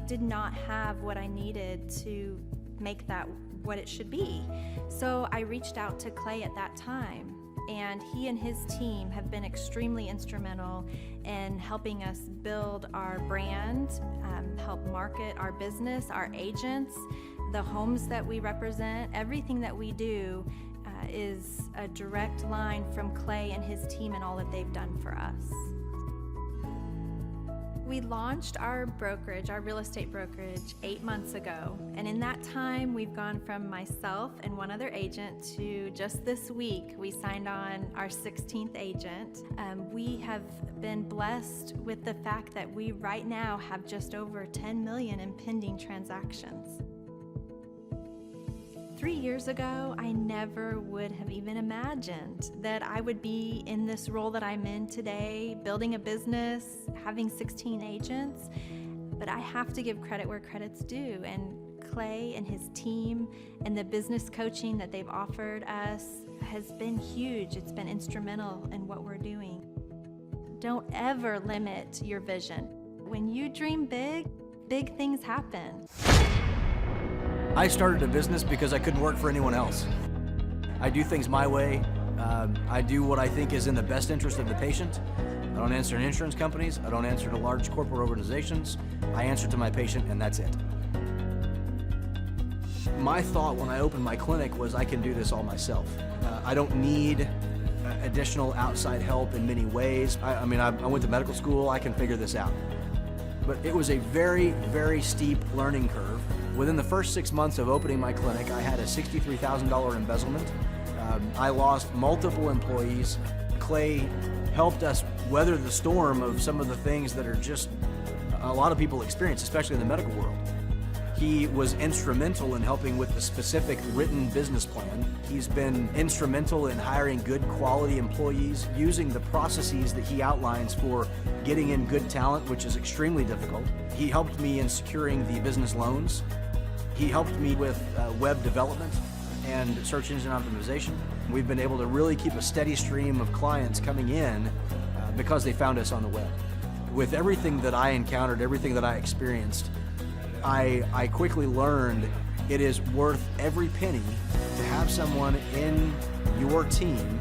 did not have what I needed to make that what it should be. So I reached out to Clay at that time, and he and his team have been extremely instrumental in helping us build our brand, help market our business, our agents, the homes that we represent. Everything that we do is a direct line from Clay and his team and all that they've done for us. We launched our brokerage, our real estate brokerage, 8 months ago. And in that time, we've gone from myself and one other agent to just this week, we signed on our 16th agent. We have been blessed with the fact that we right now have just over 10 million in pending transactions. 3 years ago, I never would have even imagined that I would be in this role that I'm in today, building a business, having 16 agents. But I have to give credit where credit's due. And Clay and his team and the business coaching that they've offered us has been huge. It's been instrumental in what we're doing. Don't ever limit your vision. When you dream big, big things happen. I started a business because I couldn't work for anyone else. I do things my way. I do what I think is in the best interest of the patient. I don't answer to insurance companies. I don't answer to large corporate organizations. I answer to my patient, and that's it. My thought when I opened my clinic was I can do this all myself. I don't need additional outside help in many ways. I went to medical school. I can figure this out. But it was a very, very steep learning curve. Within the first 6 months of opening my clinic, I had a $63,000 embezzlement. I lost multiple employees. Clay helped us weather the storm of some of the things that are just a lot of people experience, especially in the medical world. He was instrumental in helping with the specific written business plan. He's been instrumental in hiring good quality employees, using the processes that he outlines for getting in good talent, which is extremely difficult. He helped me in securing the business loans. He helped me with web development and search engine optimization. We've been able to really keep a steady stream of clients coming in because they found us on the web. With everything that I encountered, everything that I experienced, I quickly learned it is worth every penny to have someone in your team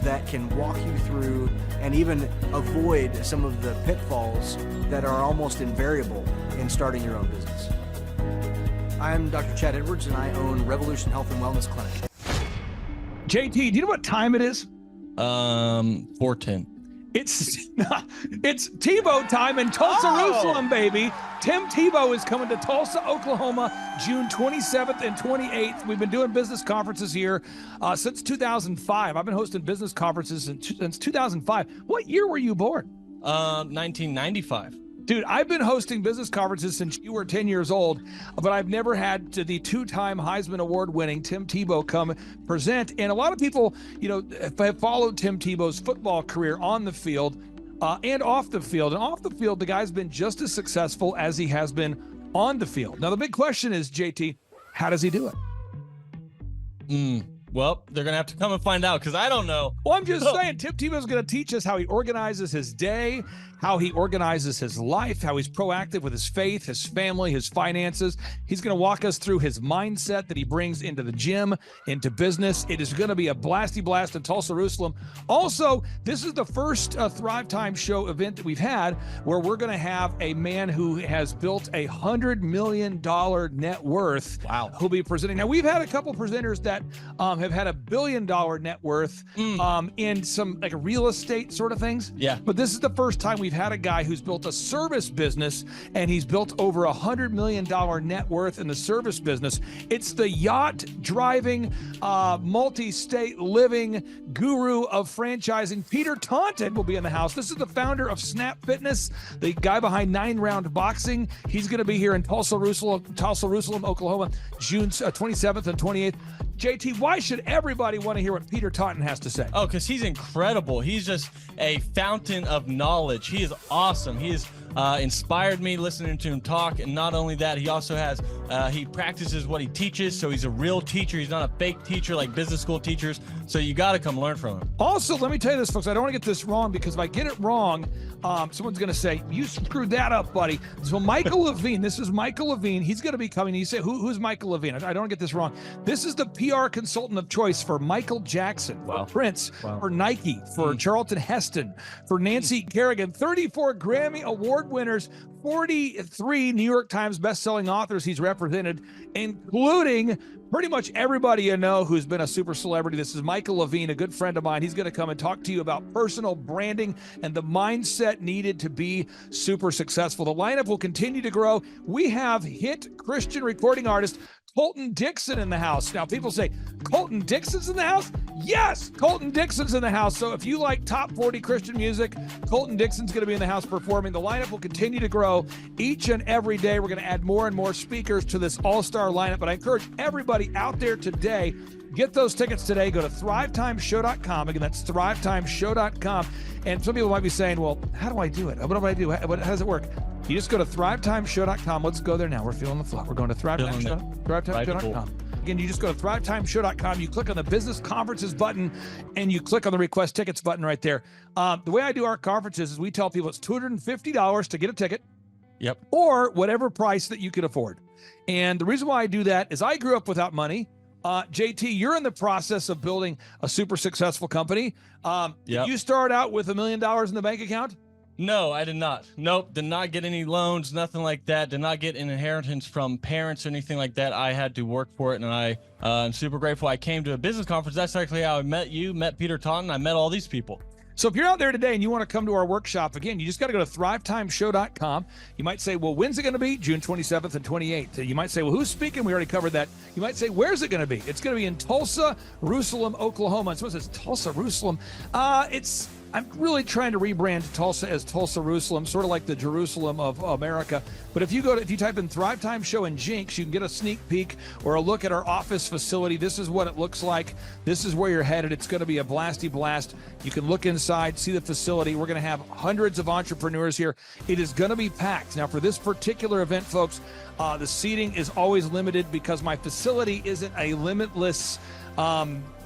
that can walk you through and even avoid some of the pitfalls that are almost invariable in starting your own business. I'm Dr. Chad Edwards, and I own Revolution Health and Wellness Clinic. JT, do you know what time it is? 4:10. It's Tebow time in Tulsa, Jerusalem, baby. Tim Tebow is coming to Tulsa, Oklahoma, June 27th and 28th. We've been doing business conferences here since 2005. I've been hosting business conferences since 2005. What year were you born? 1995. Dude, I've been hosting business conferences since you were 10 years old, but I've never had the two-time Heisman Award-winning Tim Tebow come present. And a lot of people, have followed Tim Tebow's football career on the field and off the field. And off the field, the guy's been just as successful as he has been on the field. Now, the big question is, JT, how does he do it? Well, they're going to have to come and find out because I don't know. Well, I'm just saying, Tim Tebow's going to teach us how he organizes his day, how he organizes his life, how he's proactive with his faith, his family, his finances. He's going to walk us through his mindset that he brings into the gym, into business. It is going to be a blasty blast in Tulsa, Jerusalem. Also, this is the first Thrive Time Show event that we've had where we're going to have a man who has built a $100 million net worth. Wow. Who'll be presenting. Now, we've had a couple presenters that have have had $1 billion net worth in some like real estate sort of things. Yeah. But this is the first time we've had a guy who's built a service business, and he's built over $100 million net worth in the service business. It's the yacht driving, multi-state living guru of franchising. Peter Taunton will be in the house. This is the founder of Snap Fitness, the guy behind 9 Round Boxing. He's going to be here in Tulsa, Oklahoma, June 27th and 28th. JT, why should everybody want to hear what Peter Taunton has to say? Oh, because he's incredible. He's just a fountain of knowledge. He is awesome. He has inspired me listening to him talk. And not only that, he also has, he practices what he teaches. So he's a real teacher. He's not a fake teacher like business school teachers. So you got to come learn from him. Also, let me tell you this, folks. I don't want to get this wrong, because if I get it wrong, someone's going to say, you screwed that up, buddy. So Michael Levine, this is Michael Levine. He's going to be coming. You say, who's Michael Levine? I don't get this wrong. This is the PR consultant of choice for Michael Jackson, for Prince, for Nike, for Charlton Heston, for Nancy Kerrigan, 34 Grammy Award winners, 43 New York Times best-selling authors he's represented, including pretty much everybody you know who's been a super celebrity. This is Michael Levine, a good friend of mine. He's going to come and talk to you about personal branding and the mindset needed to be super successful. The lineup will continue to grow. We have hit Christian recording artist Colton Dixon in the house. Now, people say, Colton Dixon's in the house? Yes, Colton Dixon's in the house. So if you like top 40 Christian music, Colton Dixon's going to be in the house performing. The lineup will continue to grow each and every day. We're going to add more and more speakers to this all-star lineup. But I encourage everybody out there today, get those tickets today. Go to thrivetimeshow.com. Again, that's thrivetimeshow.com. And some people might be saying, well, how do I do it? What do I do? How does it work? You just go to thrivetimeshow.com. Let's go there now. We're feeling the flow. We're going to thrivetimeshow.com. Again, you just go to thrivetimeshow.com. You click on the business conferences button, and you click on the request tickets button right there. The way I do our conferences is we tell people it's $250 to get a ticket. Yep. Or whatever price that you can afford. And the reason why I do that is I grew up without money. JT, you're in the process of building a super successful company. Did you start out with $1 million in the bank account? No, I did not. Nope, did not get any loans, nothing like that. Did not get an inheritance from parents or anything like that. I had to work for it, and I'm super grateful. I came to a business conference. That's actually how I met you, met Peter Taunton. I met all these people. So if you're out there today and you want to come to our workshop, again, you just got to go to thrivetimeshow.com. You might say, well, when's it going to be? June 27th and 28th. You might say, well, who's speaking? We already covered that. You might say, where's it going to be? It's going to be in Tulsa, Oklahoma. And so it says Tulsa, I'm really trying to rebrand Tulsa as Tulsa, sort of like the Jerusalem of America. But if you type in Thrive Time Show and Jinx, you can get a sneak peek or a look at our office facility. This is what it looks like. This is where you're headed. It's going to be a blasty blast. You can look inside, see the facility. We're going to have hundreds of entrepreneurs here. It is going to be packed. Now, for this particular event, folks, the seating is always limited because my facility isn't a limitless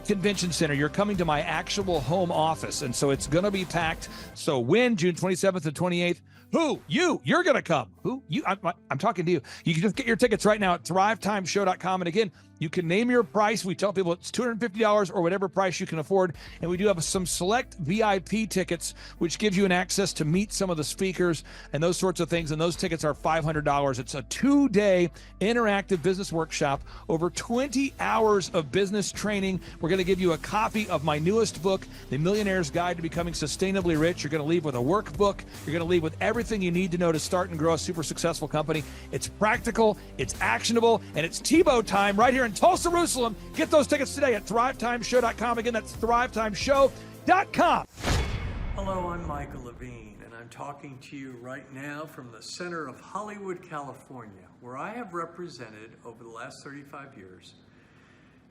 convention center. You're coming to my actual home office, and so it's going to be packed. So when? June 27th and 28th. Who? You're going to come. Who? You? I'm talking to you. You can just get your tickets right now at thrivetimeshow.com. And again, you can name your price. We tell people it's $250 or whatever price you can afford. And we do have some select VIP tickets, which gives you an access to meet some of the speakers and those sorts of things. And those tickets are $500. It's a 2-day interactive business workshop, over 20 hours of business training. We're going to give you a copy of my newest book, The Millionaire's Guide to Becoming Sustainably Rich. You're going to leave with a workbook. You're going to leave with everything you need to know to start and grow a super successful company. It's practical, it's actionable, and it's Tebow time right here in Tulsa, Jerusalem. Get those tickets today at thrivetimeshow.com. Again, that's thrivetimeshow.com. Hello, I'm Michael Levine, and I'm talking to you right now from the center of Hollywood, California, where I have represented over the last 35 years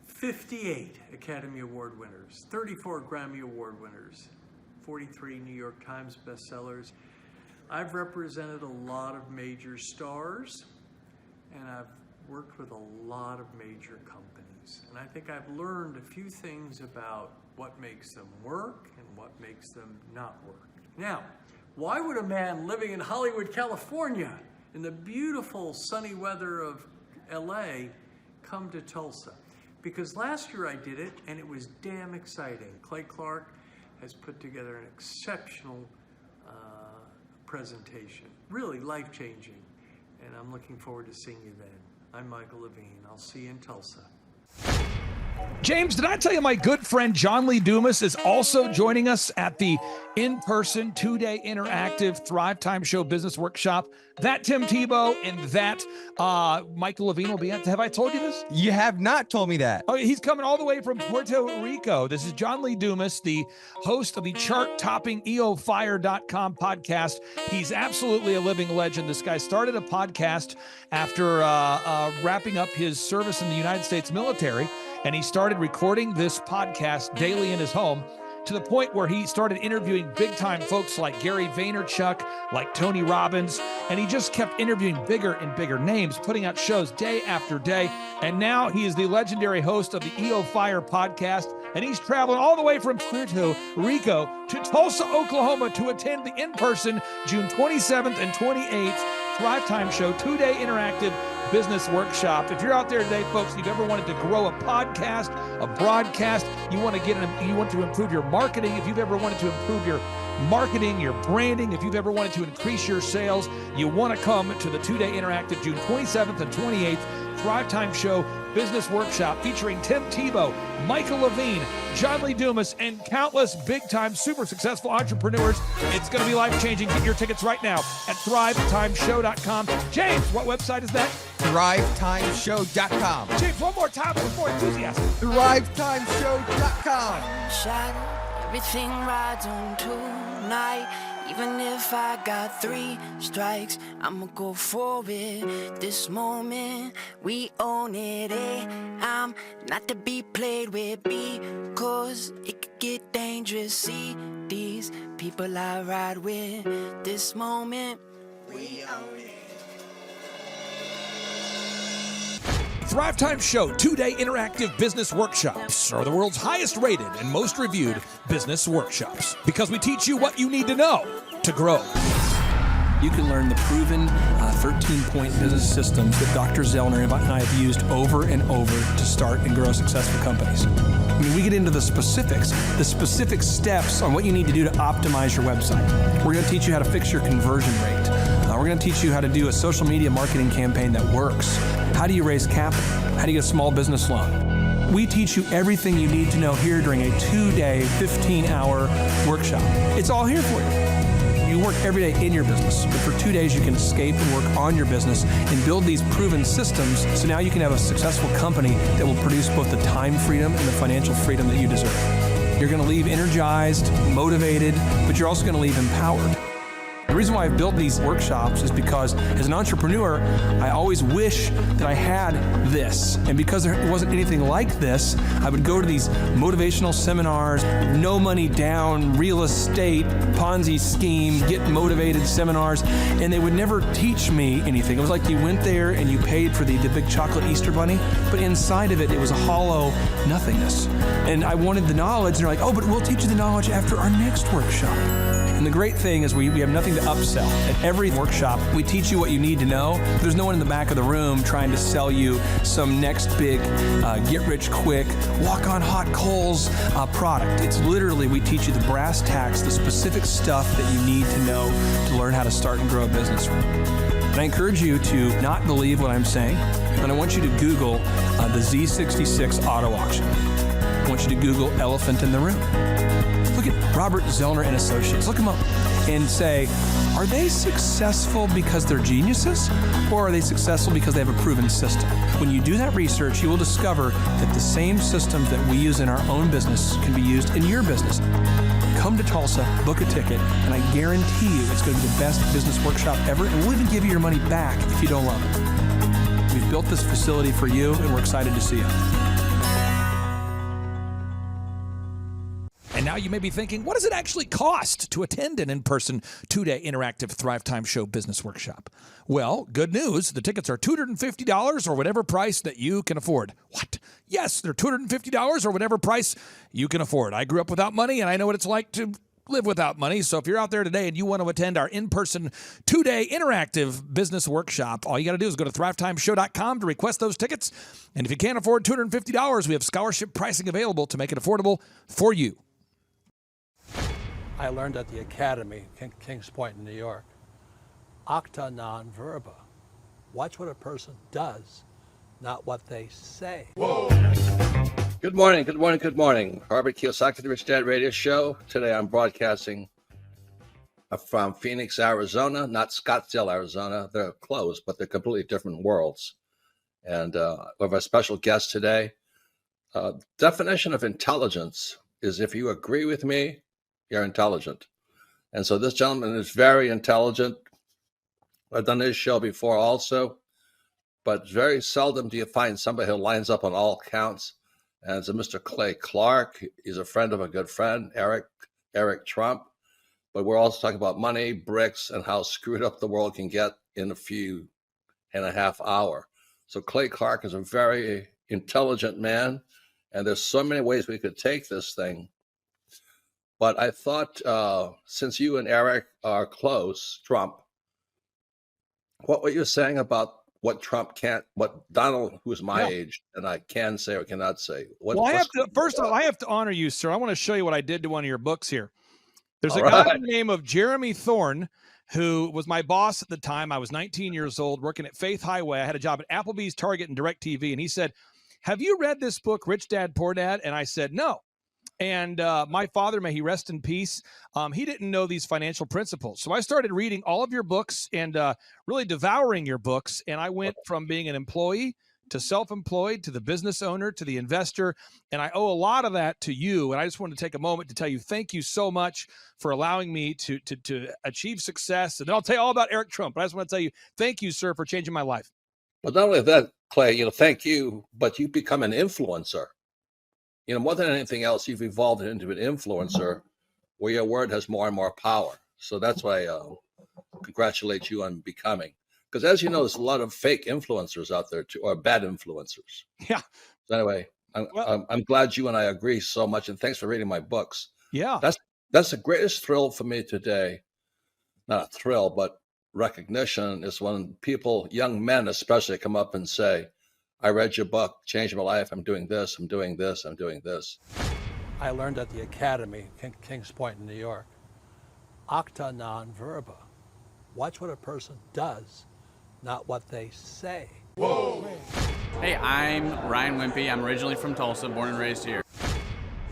58 Academy Award winners, 34 Grammy Award winners, 43 New York Times bestsellers. I've represented a lot of major stars, and I've worked with a lot of major companies. And I think I've learned a few things about what makes them work and what makes them not work. Now, why would a man living in Hollywood, California, in the beautiful sunny weather of LA, come to Tulsa? Because last year I did it, and it was damn exciting. Clay Clark has put together an exceptional presentation, really life-changing, and I'm looking forward to seeing you then. I'm Michael Levine. I'll see you in Tulsa. James, did I tell you my good friend John Lee Dumas is also joining us at the in-person 2-day interactive Thrive Time Show Business Workshop? That Tim Tebow and that Michael Levine will be at. Have I told you this? You have not told me that. Oh, he's coming all the way from Puerto Rico. This is John Lee Dumas, the host of the chart-topping EOFire.com podcast. He's absolutely a living legend. This guy started a podcast after wrapping up his service in the United States military, and he started recording this podcast daily in his home, to the point where he started interviewing big-time folks like Gary Vaynerchuk, like Tony Robbins, and he just kept interviewing bigger and bigger names, putting out shows day after day. And now he is the legendary host of the EO Fire podcast, and he's traveling all the way from Puerto Rico to Tulsa, Oklahoma to attend the in-person June 27th and 28th Thrive Time Show 2-day interactive business workshop. If you're out there today, folks, you've ever wanted to grow a podcast, a broadcast, you want to improve your marketing, if you've ever wanted to improve your marketing, your branding, if you've ever wanted to increase your sales, you want to come to the 2-day interactive June 27th and 28th Thrive Time Show Business Workshop featuring Tim Tebow, Michael Levine, John Lee Dumas, and countless big-time, super successful entrepreneurs. It's going to be life-changing. Get your tickets right now at thrivetimeshow.com. James, what website is that? thrivetimeshow.com. James, one more time before enthusiasm. thrivetimeshow.com. Everything rides on tonight. Even if I got 3 strikes, I'ma go for it. This moment, we own it. I'm not to be played with because it could get dangerous. See these people I ride with. This moment, we own it. Thrive Time Show 2-day interactive business workshops are the world's highest rated and most reviewed business workshops because we teach you what you need to know to grow. You can learn the proven 13-point business systems that Dr. Zellner and I have used over and over to start and grow successful companies. I mean, we get into the specific steps on what you need to do to optimize your website. We're going to teach you how to fix your conversion rate. We're going to teach you how to do a social media marketing campaign that works. How do you raise capital? How do you get a small business loan? We teach you everything you need to know here during a 2-day, 15-hour workshop. It's all here for you. You work every day in your business, but for 2 days you can escape and work on your business and build these proven systems so now you can have a successful company that will produce both the time freedom and the financial freedom that you deserve. You're going to leave energized, motivated, but you're also going to leave empowered. The reason why I've built these workshops is because as an entrepreneur, I always wish that I had this. And because there wasn't anything like this, I would go to these motivational seminars, no money down, real estate, Ponzi scheme, get motivated seminars, and they would never teach me anything. It was like you went there and you paid for the big chocolate Easter bunny, but inside of it, it was a hollow nothingness. And I wanted the knowledge, and they're like, oh, but we'll teach you the knowledge after our next workshop. And the great thing is we have nothing to upsell. At every workshop, we teach you what you need to know. There's no one in the back of the room trying to sell you some next big get-rich-quick, walk-on-hot coals product. It's literally, we teach you the brass tacks, the specific stuff that you need to know to learn how to start and grow a business. And I encourage you to not believe what I'm saying, and I want you to Google the Z66 auto auction. I want you to Google elephant in the room. Look at Robert Zellner and Associates. Look them up and say, are they successful because they're geniuses, or are they successful because they have a proven system? When you do that research, you will discover that the same systems that we use in our own business can be used in your business. Come to Tulsa, book a ticket, and I guarantee you it's going to be the best business workshop ever, and we'll even give you your money back if you don't love it. We've built this facility for you, and we're excited to see you. And now you may be thinking, what does it actually cost to attend an in-person 2-day interactive Thrive Time Show business workshop? Well, good news. The tickets are $250 or whatever price that you can afford. What? Yes, they're $250 or whatever price you can afford. I grew up without money, and I know what it's like to live without money. So if you're out there today and you want to attend our in-person 2-day interactive business workshop, all you got to do is go to thrivetimeshow.com to request those tickets. And if you can't afford $250, we have scholarship pricing available to make it affordable for you. I learned at the Academy, Kings Point in New York, acta non verba. Watch what a person does, not what they say. Whoa. Good morning, good morning, good morning. Robert Kiyosaki, the Rich Dad Radio Show. Today I'm broadcasting from Phoenix, Arizona, not Scottsdale, Arizona. They're close, but they're completely different worlds. And we have a special guest today. Definition of intelligence is if you agree with me, you're intelligent. And so this gentleman is very intelligent. I've done this show before also, but very seldom do you find somebody who lines up on all counts. And it's a Mr. Clay Clark. He's a friend of a good friend, Eric Trump. But we're also talking about money, bricks, and how screwed up the world can get in a few and a half hours. So Clay Clark is a very intelligent man, and there's so many ways we could take this thing. But I thought, since you and Eric are close, Trump, what were you saying about what Trump can't, what Donald, who's my age, and I can say or cannot say? First of all, I have to honor you, sir. I want to show you what I did to one of your books here. There's a guy by the name of Jeremy Thorne, who was my boss at the time. I was 19 years old, working at Faith Highway. I had a job at Applebee's, Target, and DirecTV. And he said, "Have you read this book, Rich Dad, Poor Dad?" And I said, "No." And my father, may he rest in peace, he didn't know these financial principles. So I started reading all of your books and really devouring your books. And I went from being an employee to self-employed, to the business owner, to the investor. And I owe a lot of that to you. And I just wanted to take a moment to tell you, thank you so much for allowing me to achieve success. And then I'll tell you all about Eric Trump. But I just want to tell you, thank you, sir, for changing my life. But not only that, Clay, thank you, but you become an influencer. More than anything else, you've evolved into an influencer where your word has more and more power. So that's why I congratulate you on becoming. Because as you know, there's a lot of fake influencers out there too, or bad influencers. Yeah. So anyway, I'm glad you and I agree so much, and thanks for reading my books. Yeah. That's the greatest thrill for me today. Not a thrill, but recognition is when people, young men especially, come up and say, "I read your book, changed my life. I'm doing this, I'm doing this, I'm doing this." I learned at the Academy, Kings Point in New York, acta non verba. Watch what a person does, not what they say. Whoa. Hey, I'm Ryan Wimpy. I'm originally from Tulsa, born and raised here.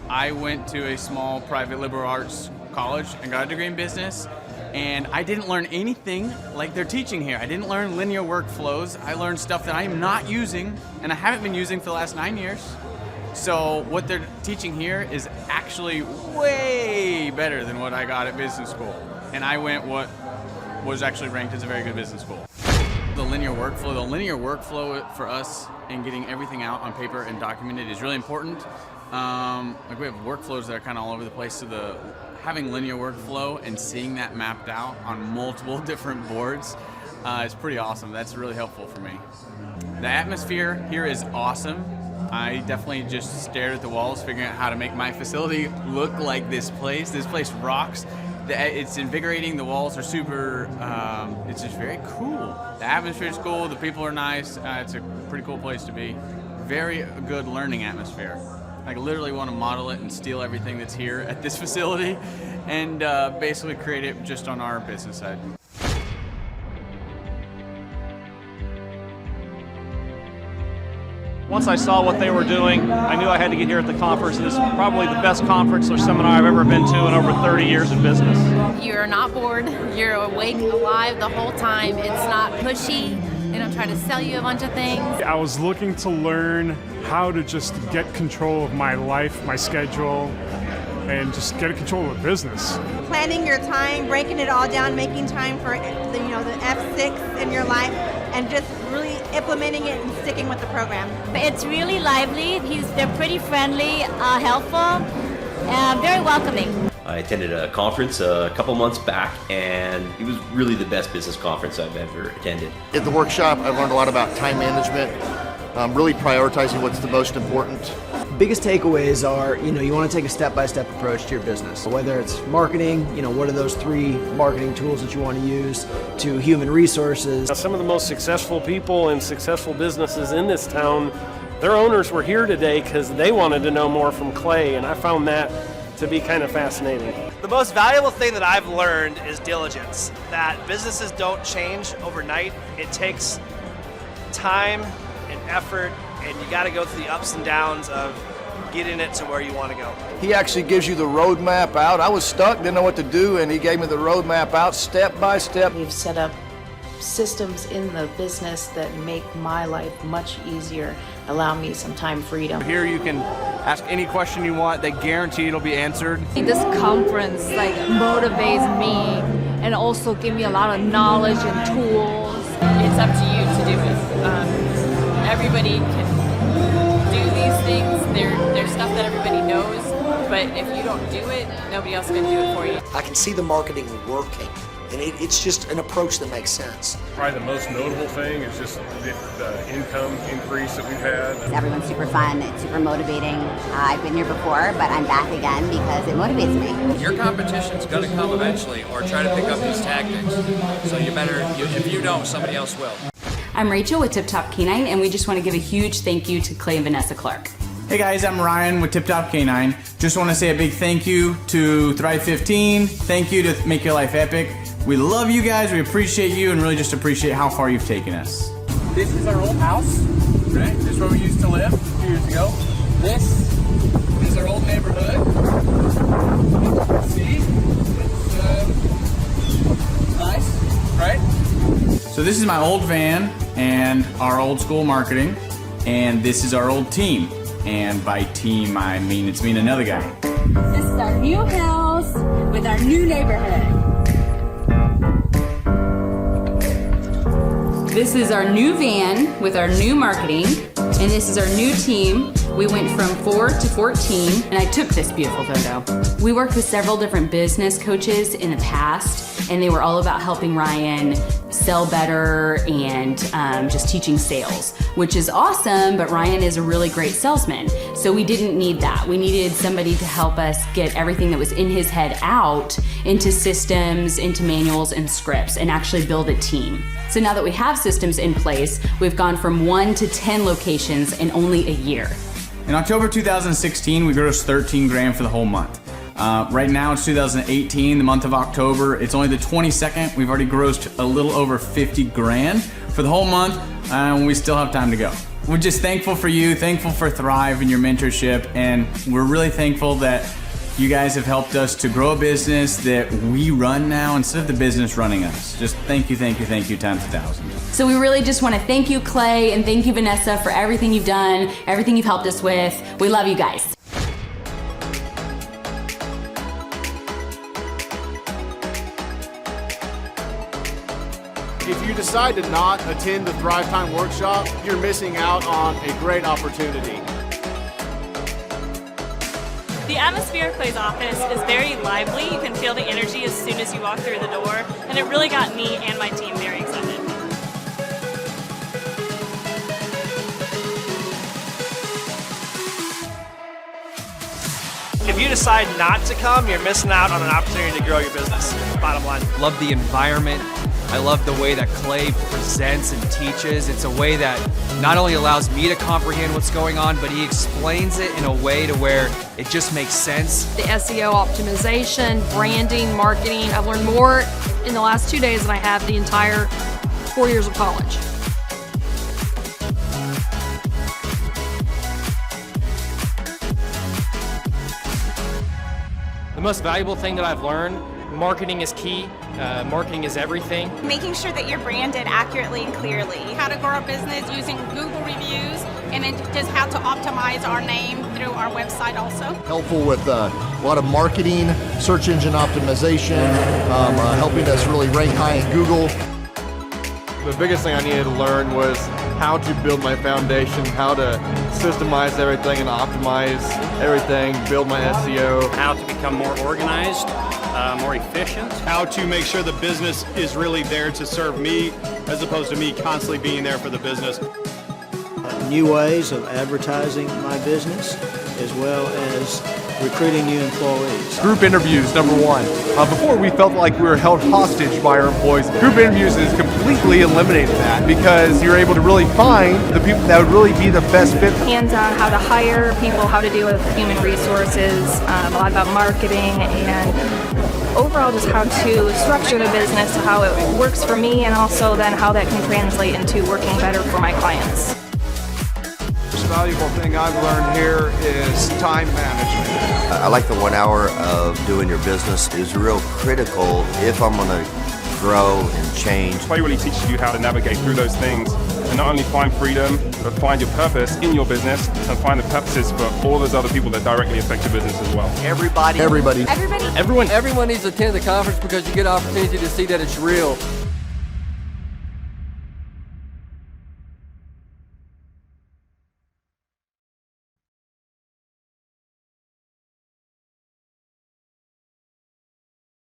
I went to a small private liberal arts college and got a degree in business. And I didn't learn anything like they're teaching here. I didn't learn linear workflows. I learned stuff that I am not using and I haven't been using for the last 9 years. So what they're teaching here is actually way better than what I got at business school. And I went what was actually ranked as a very good business school. The linear workflow for us and getting everything out on paper and documented is really important. Like we have workflows that are kind of all over the place, so having linear workflow and seeing that mapped out on multiple different boards is pretty awesome. That's really helpful for me. The atmosphere here is awesome. I definitely just stared at the walls, figuring out how to make my facility look like this place. This place rocks. It's invigorating. The walls are super, it's just very cool. The atmosphere is cool. The people are nice. It's a pretty cool place to be. Very good learning atmosphere. I literally want to model it and steal everything that's here at this facility and basically create it just on our business side. Once I saw what they were doing, I knew I had to get here at the conference. This is probably the best conference or seminar I've ever been to in over 30 years in business. You're not bored. You're awake, alive the whole time. It's not pushy. They don't try to sell you a bunch of things. I was looking to learn how to just get control of my life, my schedule, and just get control of the business. Planning your time, breaking it all down, making time for the F6 in your life, and just really implementing it and sticking with the program. It's really lively. They're pretty friendly, helpful, very welcoming. I attended a conference a couple months back, and it was really the best business conference I've ever attended. At the workshop, I learned a lot about time management, really prioritizing what's the most important. Biggest takeaways are, you want to take a step-by-step approach to your business. Whether it's marketing, what are those 3 marketing tools that you want to use, to human resources. Some of the most successful people and successful businesses in this town, their owners were here today because they wanted to know more from Clay, and I found that to be kind of fascinating. The most valuable thing that I've learned is diligence, that businesses don't change overnight. It takes time and effort, and you got to go through the ups and downs of getting it to where you want to go. He actually gives you the roadmap out. I was stuck, didn't know what to do, and he gave me the roadmap out step by step. We've set up systems in the business that make my life much easier, allow me some time freedom. Here you can ask any question you want. They guarantee it'll be answered. This conference motivates me and also give me a lot of knowledge and tools. It's up to you to do it. Everybody can do these things. There's stuff that everybody knows, but if you don't do it, nobody else can do it for you. I can see the marketing working, and it's just an approach that makes sense. Probably the most notable thing is just the income increase that we've had. Everyone's super fun, it's super motivating. I've been here before, but I'm back again because it motivates me. Your competition's going to come eventually, or try to pick up these tactics. So you better, if you don't, somebody else will. I'm Rachel with Tip Top Canine, and we just want to give a huge thank you to Clay and Vanessa Clark. Hey guys, I'm Ryan with Tip Top Canine. Just want to say a big thank you to Thrive 15. Thank you to Make Your Life Epic. We love you guys, we appreciate you, and really just appreciate how far you've taken us. This is our old house, right? This is where we used to live a few years ago. This is our old neighborhood. See? It's nice, right? So this is my old van and our old school marketing, and this is our old team. And by team, I mean it's me and another guy. This is our new house with our new neighborhood. This is our new van with our new marketing, and this is our new team. We went from 4 to 14, and I took this beautiful photo. We worked with several different business coaches in the past, and they were all about helping Ryan sell better and just teaching sales, which is awesome, but Ryan is a really great salesman. So we didn't need that. We needed somebody to help us get everything that was in his head out into systems, into manuals and scripts, and actually build a team. So now that we have systems in place, we've gone from 1 to 10 locations in only a year. In October 2016, we grossed 13 grand for the whole month. Right now it's 2018, the month of October. It's only the 22nd. We've already grossed a little over 50 grand for the whole month, and we still have time to go. We're just thankful for you, thankful for Thrive and your mentorship, and we're really thankful that you guys have helped us to grow a business that we run now instead of the business running us. Just thank you times 1,000. So we really just want to thank you, Clay, and thank you, Vanessa, for everything you've done, everything you've helped us with. We love you guys. If you decide to not attend the Thrive Time workshop, you're missing out on a great opportunity. The atmosphere of Clay's office is very lively. You can feel the energy as soon as you walk through the door, and it really got me and my team very excited. If you decide not to come, you're missing out on an opportunity to grow your business. Bottom line. Love the environment. I love the way that Clay presents and teaches. It's a way that not only allows me to comprehend what's going on, but he explains it in a way to where it just makes sense. The SEO optimization, branding, marketing. I've learned more in the last 2 days than I have the entire 4 years of college. The most valuable thing that I've learned, marketing is key. Marketing is everything. Making sure that you're branded accurately and clearly. How to grow a business using Google reviews, and then just how to optimize our name through our website also. Helpful with a lot of marketing, search engine optimization, helping us really rank high in Google. The biggest thing I needed to learn was how to build my foundation, how to systemize everything and optimize everything, build my SEO. How to become more organized, more efficient. How to make sure the business is really there to serve me as opposed to me constantly being there for the business. New ways of advertising my business, as well as recruiting new employees. Group interviews, number one. Before we felt like we were held hostage by our employees. Group interviews has completely eliminated that because you're able to really find the people that would really be the best fit. Hands-on how to hire people, how to deal with human resources, a lot about marketing, and overall just how to structure the business to how it works for me, and also then how that can translate into working better for my clients. most valuable thing I've learned here is time management. I like the 1 hour of doing your business is real critical if I'm going to grow and change. Play really teaches you how to navigate through those things and not only find freedom, but find your purpose in your business and find the purposes for all those other people that directly affect your business as well. Everybody. Everyone needs to attend the conference because you get an opportunity to see that it's real.